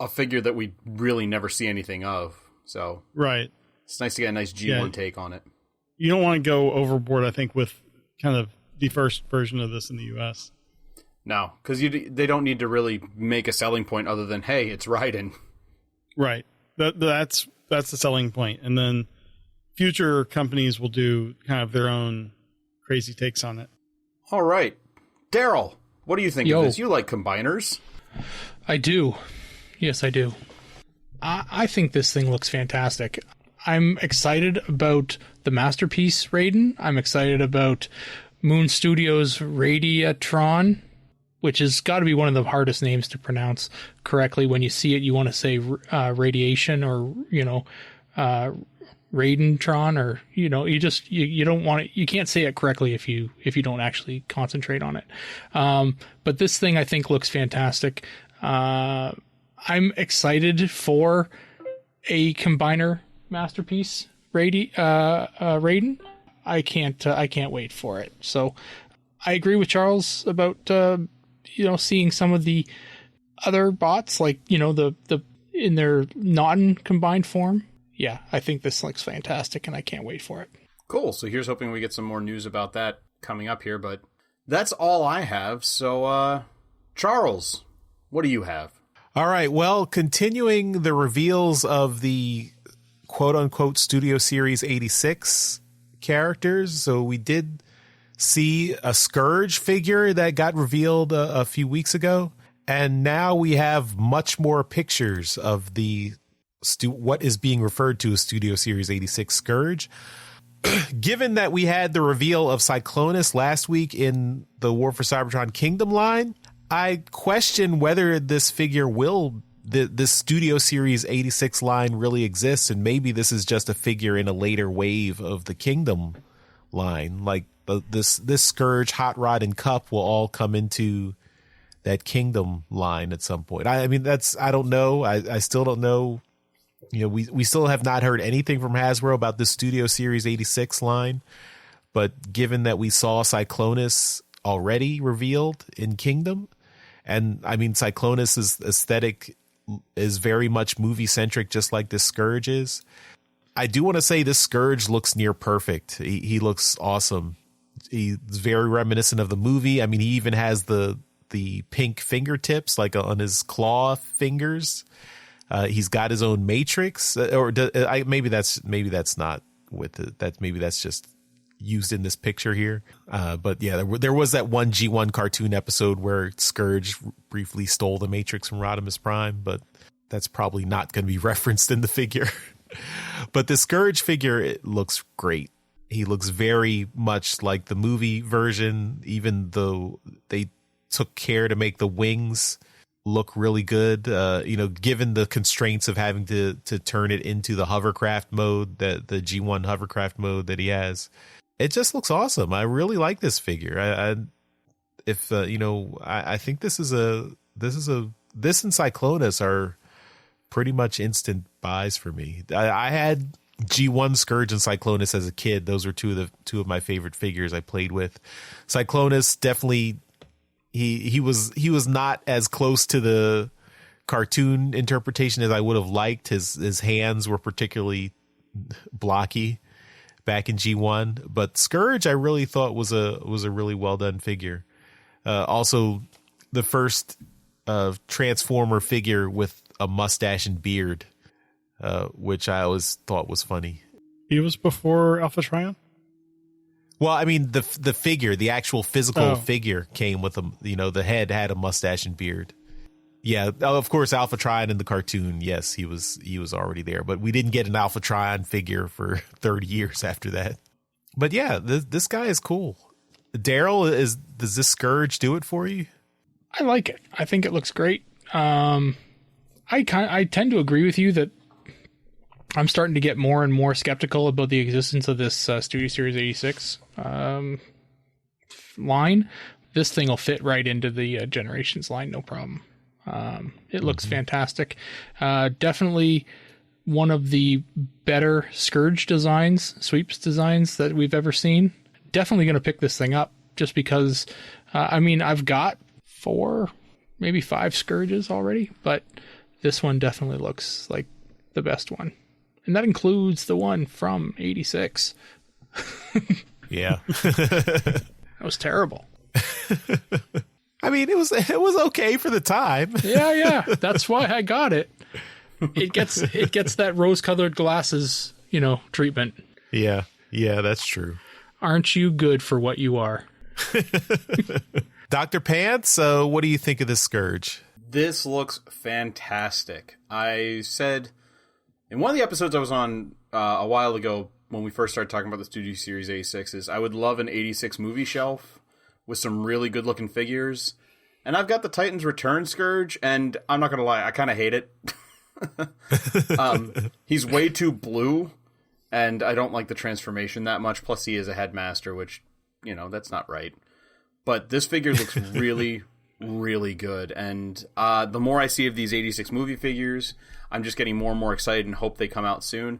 a figure that we really never see anything of. So right, it's nice to get a nice G1 take on it. You don't want to go overboard, I think, with kind of the first version of this in the U.S. No, because they don't need to really make a selling point other than, hey, it's Raiden. Right. That's the selling point. And then future companies will do kind of their own crazy takes on it. All right. Daryl, what do you think of this? You like combiners. I do. Yes, I do. I think this thing looks fantastic. I'm excited about the Masterpiece Raiden. I'm excited about Moon Studios' Radiatron, which has got to be one of the hardest names to pronounce correctly. When you see it, you want to say radiation, or Raidentron, or you don't want it. You can't say it correctly if you don't actually concentrate on it. But this thing I think looks fantastic. I'm excited for a combiner Masterpiece Raiden. I can't wait for it. So I agree with Charles about seeing some of the other bots, like the in their non-combined form. Yeah, I think this looks fantastic, and I can't wait for it. Cool. So here's hoping we get some more news about that coming up here, but that's all I have. So Charles, what do you have? All right. Well, continuing the reveals of the quote-unquote Studio Series 86 characters. So we did see a Scourge figure that got revealed a few weeks ago. And now we have much more pictures of the what is being referred to as Studio Series 86 Scourge. Given that we had the reveal of Cyclonus last week in the War for Cybertron Kingdom line, I question whether this figure this Studio Series 86 line really exists, and maybe this is just a figure in a later wave of the Kingdom line. Like this Scourge, Hot Rod, and Cup will all come into that Kingdom line at some point. I mean, I don't know. I still don't know. You know, we still have not heard anything from Hasbro about the Studio Series 86 line, but given that we saw Cyclonus already revealed in Kingdom, and I mean, Cyclonus's aesthetic is very much movie centric, just like this Scourge is. I do want to say this Scourge looks near perfect. He looks awesome. He's very reminiscent of the movie. I mean, he even has the pink fingertips, like on his claw fingers. He's got his own matrix, maybe that's not with it. Maybe that's just used in this picture here. But yeah, there was that one G1 cartoon episode where Scourge briefly stole the matrix from Rodimus Prime, but that's probably not going to be referenced in the figure. But the Scourge figure, it looks great. He looks very much like the movie version, even though they took care to make the wings look really good, given the constraints of having to turn it into the hovercraft mode, the G1 hovercraft mode that he has. It just looks awesome. I really like this figure. I think this and Cyclonus are pretty much instant buys for me. I had G1 Scourge and Cyclonus as a kid. Those were two of my favorite figures I played with. Cyclonus definitely. He was not as close to the cartoon interpretation as I would have liked. His hands were particularly blocky back in G1, but Scourge I really thought was a really well done figure. Also, the first Transformer figure with a mustache and beard, which I always thought was funny. He was before Alpha Trion? Well, I mean, the figure, the actual physical figure came with the head had a mustache and beard. Yeah, of course, Alpha Trion in the cartoon, yes, he was already there, but we didn't get an Alpha Trion figure for 30 years after that. But yeah, this guy is cool. Daryl, does this Scourge do it for you? I like it. I think it looks great. I tend to agree with you that I'm starting to get more and more skeptical about the existence of this Studio Series 86 line. This thing will fit right into the Generations line, no problem. It looks fantastic. Definitely one of the better Scourge designs, sweeps designs that we've ever seen. Definitely going to pick this thing up just because, I've got 4, maybe 5 Scourges already, but this one definitely looks like the best one. And that includes the one from 86. Yeah. That was terrible. I mean, it was okay for the time. Yeah. That's why I got it. It gets that rose-colored glasses, treatment. Yeah, that's true. Aren't you good for what you are? Dr. Pants, what do you think of this Scourge? This looks fantastic. I said in one of the episodes I was on a while ago when we first started talking about the Studio Series 86s, I would love an 86 movie shelf with some really good-looking figures. And I've got the Titans Return Scourge, and I'm not going to lie, I kind of hate it. He's way too blue, and I don't like the transformation that much. Plus, he is a headmaster, which, that's not right. But this figure looks really, really good. And the more I see of these 86 movie figures, I'm just getting more and more excited and hope they come out soon.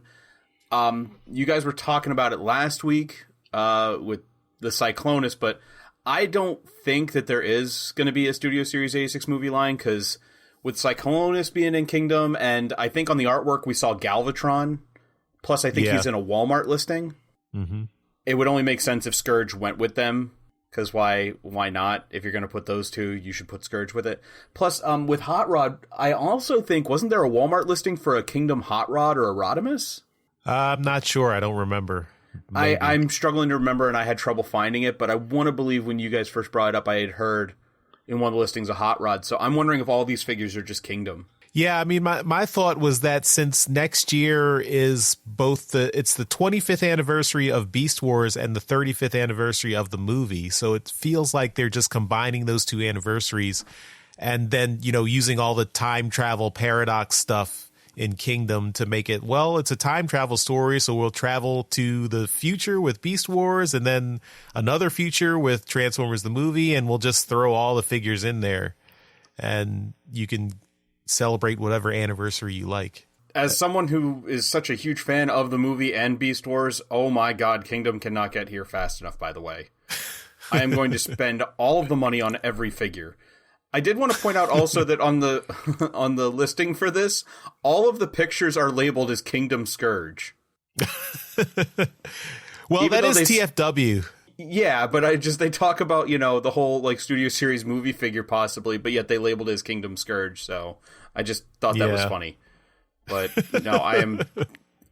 You guys were talking about it last week with the Cyclonus, but I don't think that there is going to be a Studio Series 86 movie line, because with Cyclonus being in Kingdom, and I think on the artwork we saw Galvatron, plus I think he's in a Walmart listing. Mm-hmm. It would only make sense if Scourge went with them, because why not? If you're going to put those two, you should put Scourge with it. Plus, with Hot Rod, I also think, wasn't there a Walmart listing for a Kingdom Hot Rod or a Rodimus? I'm not sure. I don't remember. I'm struggling to remember, and I had trouble finding it, but I want to believe when you guys first brought it up, I had heard in one of the listings a Hot Rod. So I'm wondering if all these figures are just Kingdom. Yeah, I mean, my thought was that since next year is it's the 25th anniversary of Beast Wars and the 35th anniversary of the movie, so it feels like they're just combining those two anniversaries and then, using all the time travel paradox stuff in Kingdom to make it, well, it's a time travel story, so we'll travel to the future with Beast Wars and then another future with Transformers the movie, and we'll just throw all the figures in there and you can celebrate whatever anniversary you like. As someone who is such a huge fan of the movie and Beast Wars, oh my god, Kingdom cannot get here fast enough, by the way. I am going to spend all of the money on every figure. I did want to point out also that on the on the listing for this, all of the pictures are labeled as Kingdom Scourge. Well, even that is TFW. Yeah, but they talk about, the whole like Studio Series movie figure possibly, but yet they labeled it as Kingdom Scourge, so I just thought that was funny. But no, I am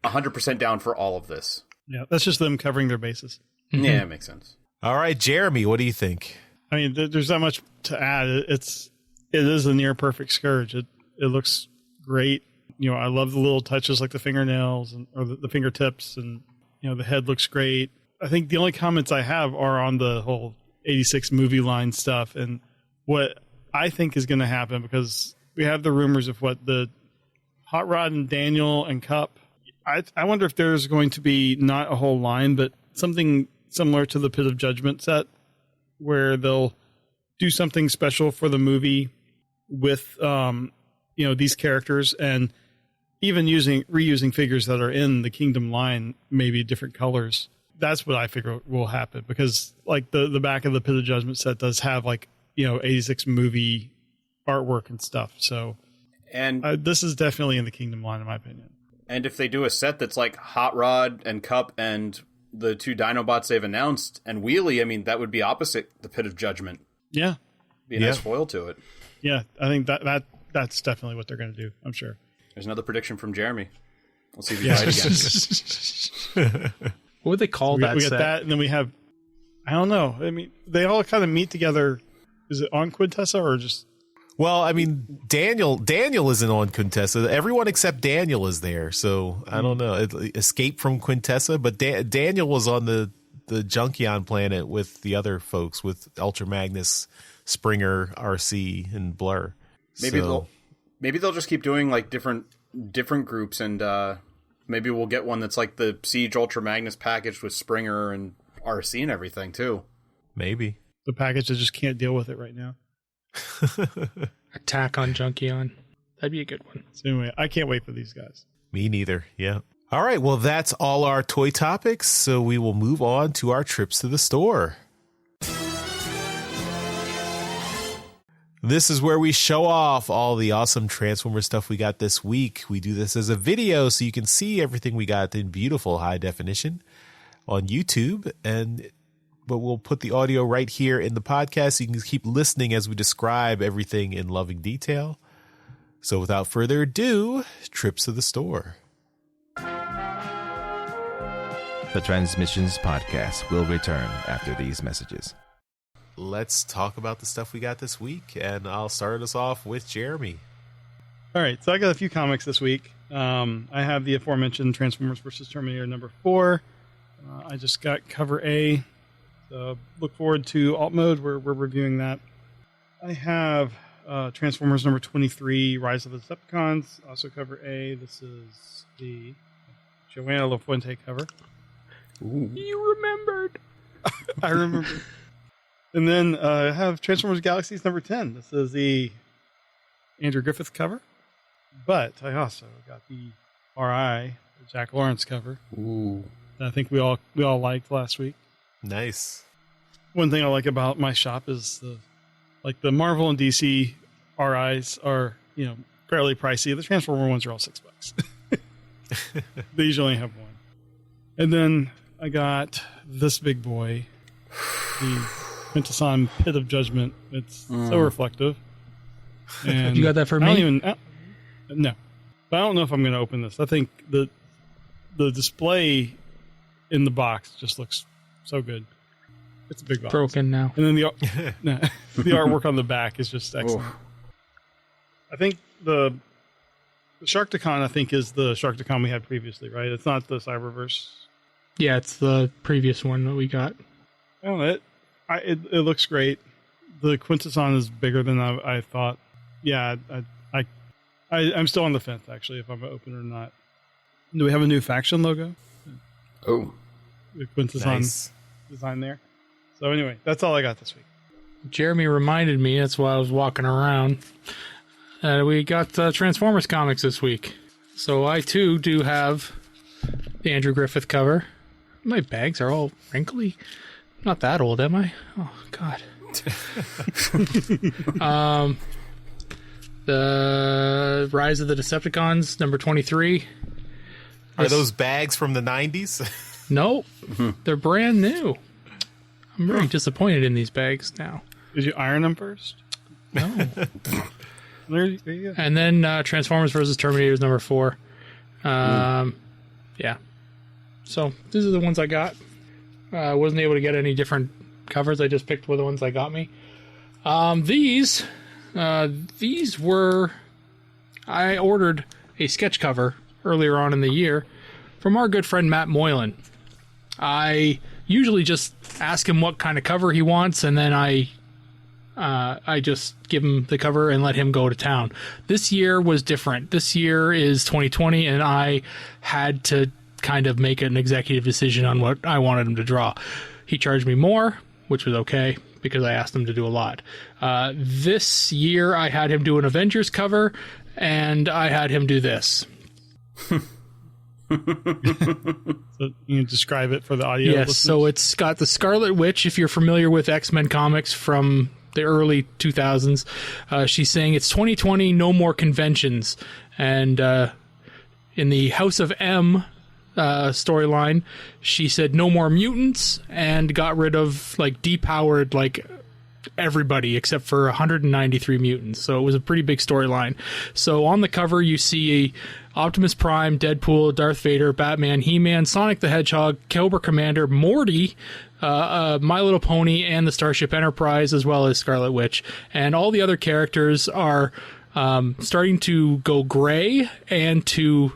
100% down for all of this. Yeah, that's just them covering their bases. Yeah, it makes sense. All right, Jeremy, what do you think? I mean, there's not much to add. It is a near perfect Scourge. It looks great. I love the little touches like the fingernails or the fingertips, and the head looks great. I think the only comments I have are on the whole 86 movie line stuff and what I think is going to happen, because we have the rumors of what the Hot Rod and Daniel and Cup. I wonder if there's going to be not a whole line, but something similar to the Pit of Judgment set where they'll do something special for the movie with, these characters, and even reusing figures that are in the Kingdom line, maybe different colors. That's what I figure will happen, because like the back of the Pit of Judgment set does have 86 movie artwork and stuff. So, and this is definitely in the Kingdom line, in my opinion. And if they do a set that's like Hot Rod and Cup and the two Dinobots they've announced and Wheelie, I mean, that would be opposite the Pit of Judgment. Yeah. Be a nice foil to it. Yeah, I think that's definitely what they're going to do, I'm sure. There's another prediction from Jeremy. We'll see if he's right again. What would they call that? We got set? that, and then we have, I don't know. I mean, they all kind of meet together. Is it on Quintessa or just? Well, I mean, Daniel isn't on Quintessa. Everyone except Daniel is there. So I don't know. Escape from Quintessa, but Daniel was on the Junkion planet with the other folks, with Ultra Magnus, Springer, RC, and Blur. Maybe they'll just keep doing like different groups, and maybe we'll get one that's like the Siege Ultra Magnus package with Springer and RC and everything too. Maybe the package that just can't deal with it right now. Attack on Junkion. That'd be a good one. So anyway, I can't wait for these guys. Me neither. Yeah. All right. Well, that's all our toy topics. So we will move on to our trips to the store. This is where we show off all the awesome Transformer stuff we got this week. We do this as a video so you can see everything we got in beautiful high definition on YouTube, but we'll put the audio right here in the podcast so you can keep listening as we describe everything in loving detail. So without further ado, trips to the store. The Transmissions Podcast will return after these messages. Let's talk about the stuff we got this week, and I'll start us off with Jeremy. All right, so I got a few comics this week. I have the aforementioned Transformers vs. Terminator number 4. I just got cover A, so look forward to Alt Mode. We're reviewing that. I have Transformers number 23, Rise of the Decepticons, also cover A. This is the Joanna LaFuente cover. Ooh. You remembered. I remember. And then I have Transformers Galaxies number 10. This is the Andrew Griffith cover. But I also got the RI, the Jack Lawrence cover. Ooh. That I think we all liked last week. Nice. One thing I like about my shop is the Marvel and DC RIs are, fairly pricey. The Transformer ones are all $6. They usually only have one. And then I got this big boy, the Quintesson Pit of Judgment. It's so reflective. And you got that for me? No. But I don't know if I'm going to open this. I think the display in the box just looks so good. It's a big box. Broken now. And then the artwork on the back is just excellent. I think the Sharkticon, I think, is the Sharkticon we had previously, right? It's not the Cyberverse. Yeah, it's the previous one that we got. Oh, it looks great. The Quintesson is bigger than I thought. Yeah, I'm still on the fence, actually, if I'm going to open it or not. Do we have a new faction logo? Oh. The Quintesson design there. So anyway, that's all I got this week. Jeremy reminded me, that's why I was walking around. We got Transformers comics this week. So I, too, do have the Andrew Griffith cover. My bags are all wrinkly. Not that old, am I? Oh, God. The Rise of the Decepticons, number 23. Are those bags from the 90s? Nope. They're brand new. I'm very disappointed in these bags now. Did you iron them first? No. There you go. And then Transformers vs. Terminators, number 4. Yeah. So these are the ones I got. I wasn't able to get any different covers. I just picked the ones I got me. These were... I ordered a sketch cover earlier on in the year from our good friend Matt Moylan. I usually just ask him what kind of cover he wants, and then I just give him the cover and let him go to town. This year was different. This year is 2020, and I had to kind of make an executive decision on what I wanted him to draw. He charged me more, which was okay, because I asked him to do a lot. This year, I had him do an Avengers cover, and I had him do this. So you can describe it for the audio Yes, listeners? so it's got the Scarlet Witch, if you're familiar with X-Men comics from the early 2000s. She's saying it's 2020, no more conventions. And in the House of M storyline, she said no more mutants and got rid of, like, depowered, like, everybody except for 193 mutants. So it was a pretty big storyline. So on the cover, you see Optimus Prime, Deadpool, Darth Vader, Batman, He-Man, Sonic the Hedgehog, Cobra Commander, Morty, My Little Pony, and the Starship Enterprise, as well as Scarlet Witch. And all the other characters are starting to go gray and to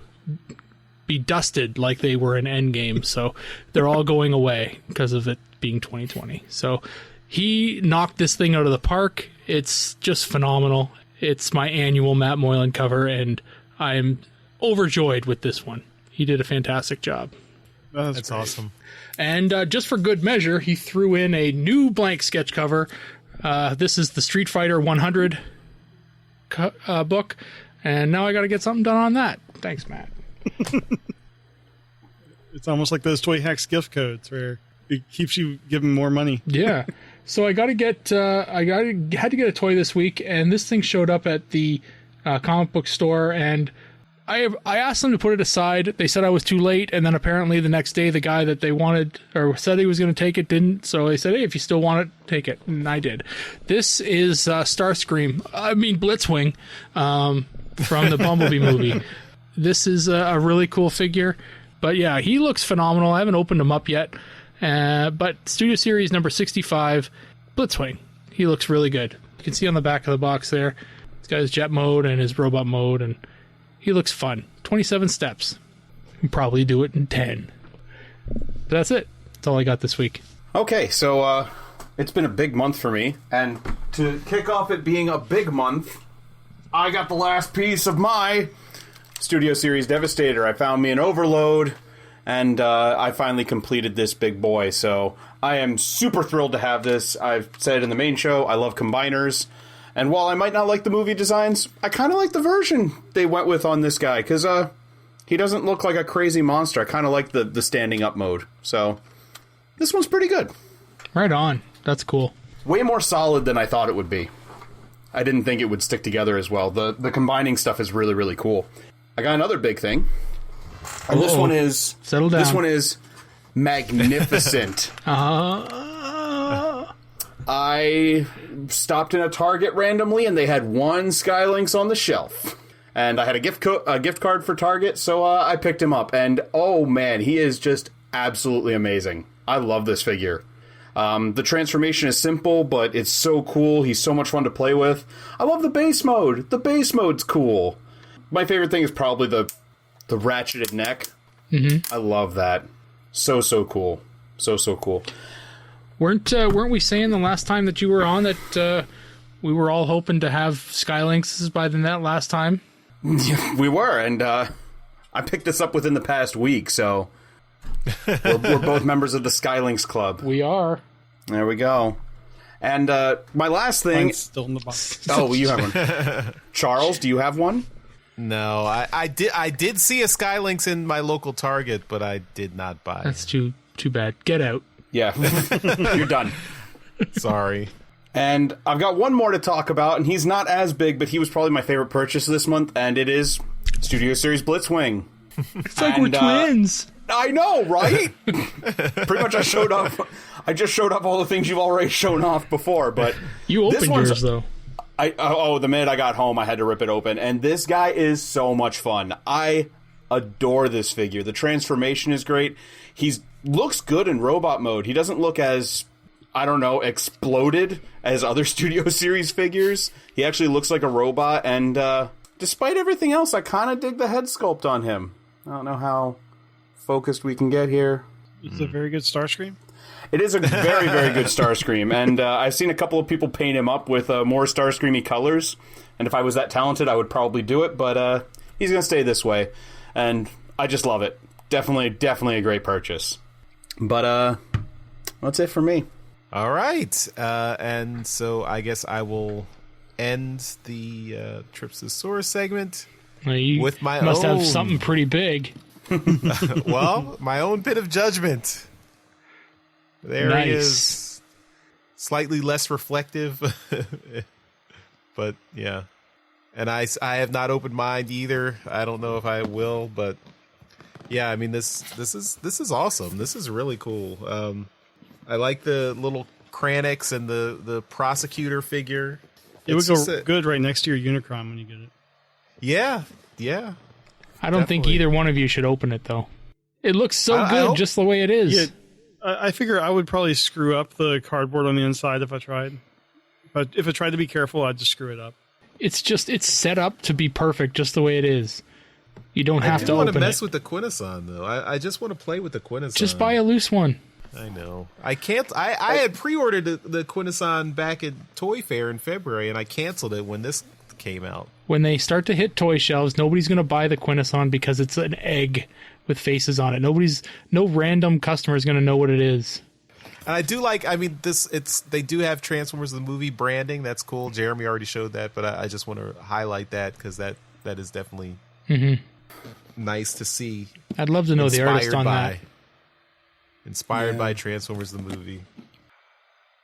be dusted like they were in Endgame. So they're all going away because of it being 2020. So he knocked this thing out of the park. It's just phenomenal. It's my annual Matt Moylan cover, and I'm overjoyed with this one. He did a fantastic job. That's awesome. And just for good measure, he threw in a new blank sketch cover. This is the Street Fighter 100 book, and now I got to get something done on that. Thanks, Matt. It's almost like those Toy Hacks gift codes where it keeps you giving more money. Yeah. So I got to get had to get a toy this week, and this thing showed up at the comic book store, and I asked them to put it aside. They said I was too late, and then apparently the next day the guy that they wanted or said he was going to take it didn't. So they said, hey, if you still want it, take it, and I did. This is Blitzwing from the Bumblebee movie. This is a really cool figure, but yeah, he looks phenomenal. I haven't opened him up yet. But Studio Series number 65, Blitzwing. He looks really good. You can see on the back of the box there, he's got his jet mode and his robot mode, and he looks fun. 27 steps. You can probably do it in 10. But that's it. That's all I got this week. Okay, so it's been a big month for me, and to kick off it being a big month, I got the last piece of my Studio Series Devastator. I found me an overload, and I finally completed this big boy, so I am super thrilled to have this. I've said in the main show, I love combiners, and while I might not like the movie designs, I kind of like the version they went with on this guy, because he doesn't look like a crazy monster. I kind of like the standing up mode, so this one's pretty good. Right on. That's cool. Way more solid than I thought it would be. I didn't think it would stick together as well. The combining stuff is really, really cool. I got another big thing. And this one is... Settle down. This one is magnificent. I stopped in a Target randomly, and they had one Skylinks on the shelf. And I had a gift card for Target, so I picked him up. And, oh, man, he is just absolutely amazing. I love this figure. The transformation is simple, but it's so cool. He's so much fun to play with. I love the base mode. The base mode's cool. My favorite thing is probably the ratcheted neck. Mm-hmm. I love that. So cool. So cool. Weren't we saying the last time that you were on that we were all hoping to have Skylynxes by that last time? We were, and I picked this up within the past week, so we're both members of the Skylynx Club. We are. There we go. And my last thing... Mine's still in the box. Oh, well, you have one. Charles, do you have one? No, I did see a Skylynx in my local Target, but I did not buy. That's too bad. Get out. Yeah, you're done. Sorry. And I've got one more to talk about, and he's not as big, but he was probably my favorite purchase this month, and it is Studio Series Blitzwing. It's like we're twins. I know, right? Pretty much I just showed off all the things you've already shown off before, but... You opened yours, though. The minute I got home, I had to rip it open, and this guy is so much fun. I adore this figure. The transformation is great. He looks good in robot mode. He doesn't look as, I don't know, exploded as other Studio Series figures. He actually looks like a robot, and despite everything else, I kind of dig the head sculpt on him. I don't know how focused we can get here. It's a very good Starscream. It is a very, very good Starscream, and I've seen a couple of people paint him up with more Starscreamy colors, and if I was that talented, I would probably do it, but he's going to stay this way, and I just love it. Definitely a great purchase. But that's it for me. All right, and so I guess I will end the Trips to the Store segment with my must own... have something pretty big. Well, my own bit of judgment. There nice. He is. Slightly less reflective. But, yeah. And I have not opened mine either. I don't know if I will, but... Yeah, I mean, this is awesome. This is really cool. I like the little Kranix and the prosecutor figure. It would go good right next to your Unicron when you get it. Yeah. I don't think either one of you should open it, though. It looks so good just the way it is. Yeah, I figure I would probably screw up the cardboard on the inside if I tried. But if I tried to be careful, I'd just screw it up. It's set up to be perfect just the way it is. You don't have to open it. I want to mess with the Quintesson, though. I just want to play with the Quintesson. Just buy a loose one. I know. I can't. I had pre-ordered the Quintesson back at Toy Fair in February, and I canceled it when this came out. When they start to hit toy shelves, nobody's going to buy the Quintesson because it's an egg with faces on it. No random customer is going to know what it is. And I do like. I mean, they do have Transformers the movie branding. That's cool. Jeremy already showed that, but I just want to highlight that because that is definitely nice to see. I'd love to know the artist on that. Inspired by Transformers the movie.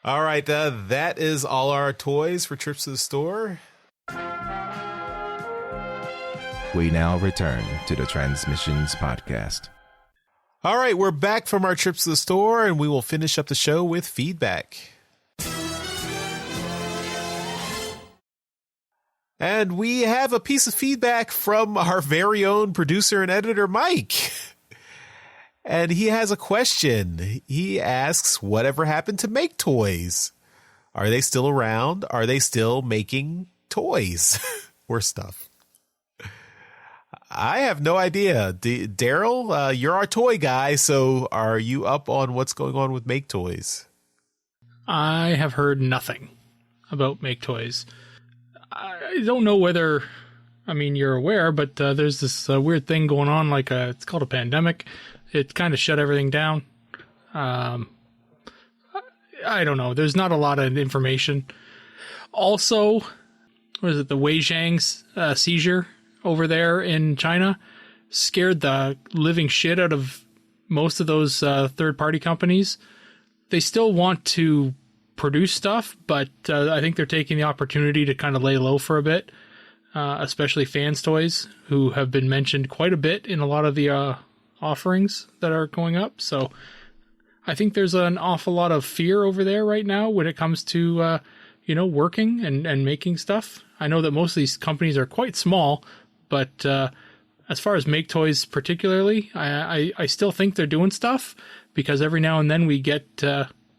All right, that is all our toys for Trips to the Store. We now return to the Transmissions Podcast. All right, we're back from our Trips to the Store, and we will finish up the show with feedback. And we have a piece of feedback from our very own producer and editor, Mike. And he has a question. He asks, whatever happened to Make Toys? Are they still around? Are they still making toys or stuff? I have no idea. Daryl, you're our toy guy, so are you up on what's going on with Make Toys? I have heard nothing about Make Toys. I don't know whether, you're aware, but there's this weird thing going on, it's called a pandemic. It kind of shut everything down. I don't know. There's not a lot of information. Also, the Wei Zhang's seizure over there in China scared the living shit out of most of those third-party companies. They still want to produce stuff, but I think they're taking the opportunity to kind of lay low for a bit, especially Fans Toys, who have been mentioned quite a bit in a lot of the offerings that are going up. So I think there's an awful lot of fear over there right now when it comes to, working and making stuff. I know that most of these companies are quite small, but as far as Make Toys particularly, I still think they're doing stuff because every now and then we get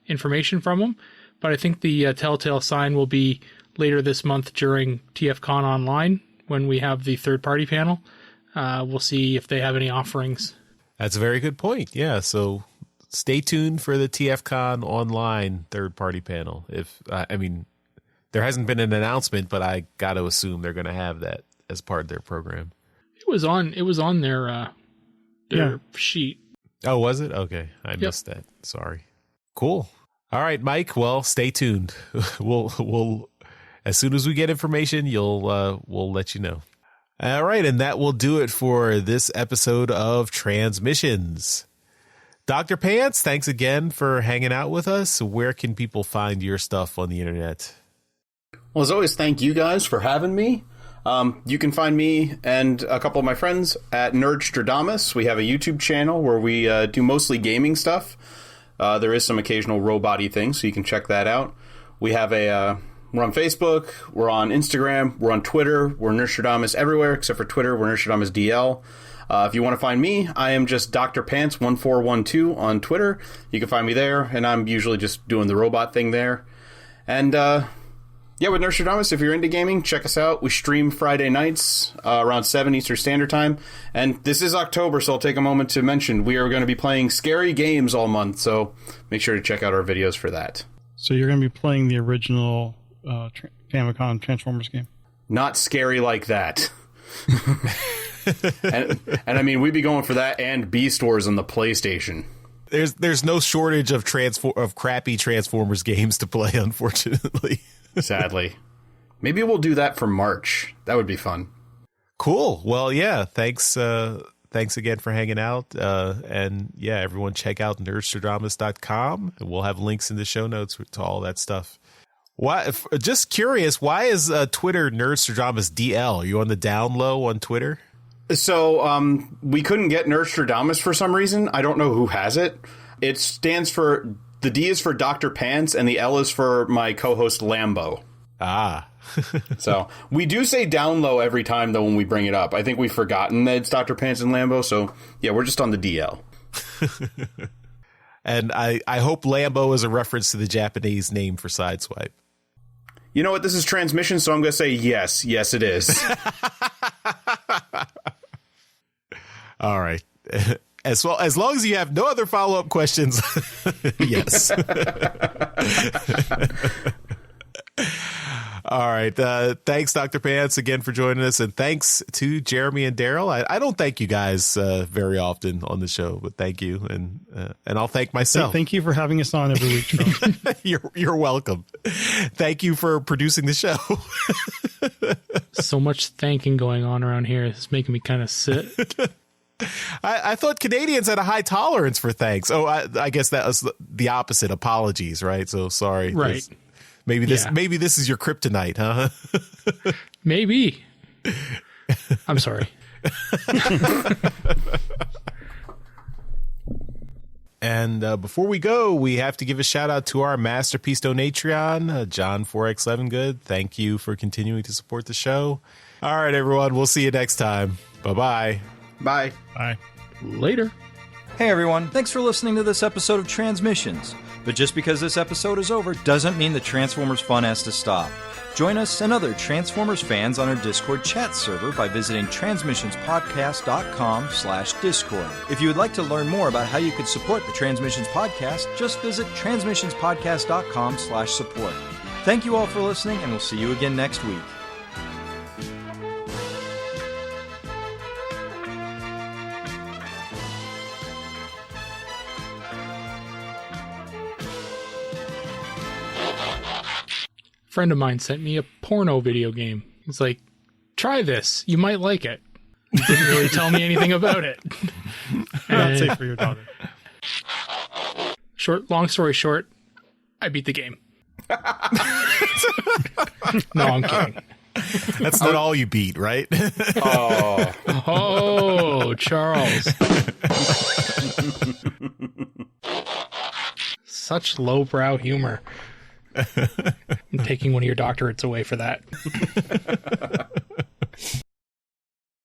information from them. But I think the telltale sign will be later this month during TFCon Online, when we have the third-party panel. We'll see if they have any offerings. That's a very good point. Yeah, so stay tuned for the TFCon online third-party panel. If there hasn't been an announcement, but I got to assume they're going to have that as part of their program. It was on their sheet. Oh, was it? Okay, I missed that. Sorry. Cool. All right, Mike. Well, stay tuned. We'll as soon as we get information, we'll let you know. All right, and that will do it for this episode of Transmissions. Dr. Pants, thanks again for hanging out with us. Where can people find your stuff on the internet? Well, as always, thank you guys for having me. You can find me and a couple of my friends at Nerdstradamus. We have a YouTube channel where we do mostly gaming stuff. There is some occasional robot-y things, so you can check that out. We have we're on Facebook, we're on Instagram, we're on Twitter, we're Nerdstradamus everywhere except for Twitter, we're Nerdstradamus DL. If you want to find me, I am just Dr. Pants 1412 on Twitter. You can find me there, and I'm usually just doing the robot thing there. And with Nerdstradamus, if you're into gaming, check us out. We stream Friday nights around 7 Eastern Standard Time. And this is October, so I'll take a moment to mention we are going to be playing scary games all month, so make sure to check out our videos for that. So you're going to be playing the original Famicom Transformers game? Not scary like that. and I mean, we'd be going for that and B-Stores on the PlayStation. There's no shortage of crappy Transformers games to play, unfortunately. Sadly. Maybe we'll do that for March. That would be fun. Cool. Well, yeah, thanks again for hanging out. And yeah, everyone check out nerdstradamus.com. We'll have links in the show notes to all that stuff. Just curious, why is Twitter Nerdstradamus DL? Are you on the down low on Twitter? So we couldn't get Nerdstradamus for some reason. I don't know who has it. It stands for, the D is for Dr. Pants and the L is for my co-host Lambo. Ah. So we do say down low every time, though, when we bring it up. I think we've forgotten that it's Dr. Pants and Lambo. So yeah, we're just on the DL. And I hope Lambo is a reference to the Japanese name for Sideswipe. You know what? This is Transmission, so I'm going to say yes. Yes, it is. All right. As long as you have no other follow-up questions, yes. All right. Thanks, Dr. Pants, again for joining us. And thanks to Jeremy and Daryl. I don't thank you guys very often on the show, but thank you. And I'll thank myself. Thank you for having us on every week, Charles. You're welcome. Thank you for producing the show. So much thanking going on around here. It's making me kind of sick. I thought Canadians had a high tolerance for thanks. Oh, I guess that was the opposite. Apologies, right? So sorry. Right. Maybe this is your kryptonite, huh? Maybe. I'm sorry. And before we go, we have to give a shout out to our Masterpiece Donatreon, John 4X11 Good. Thank you for continuing to support the show. All right, everyone. We'll see you next time. Bye-bye. Bye. Bye. Later. Hey everyone, thanks for listening to this episode of Transmissions. But just because this episode is over doesn't mean the Transformers fun has to stop. Join us and other Transformers fans on our Discord chat server by visiting transmissionspodcast.com/discord. If you would like to learn more about how you could support the Transmissions Podcast, just visit transmissionspodcast.com/support. Thank you all for listening, and we'll see you again next week. Friend of mine sent me a porno video game. He's like, try this. You might like it. He didn't really tell me anything about it. Not safe for your daughter. Long story short, I beat the game. No, I'm kidding. That's not all you beat, right? Oh, Charles. Such lowbrow humor. I'm taking one of your doctorates away for that.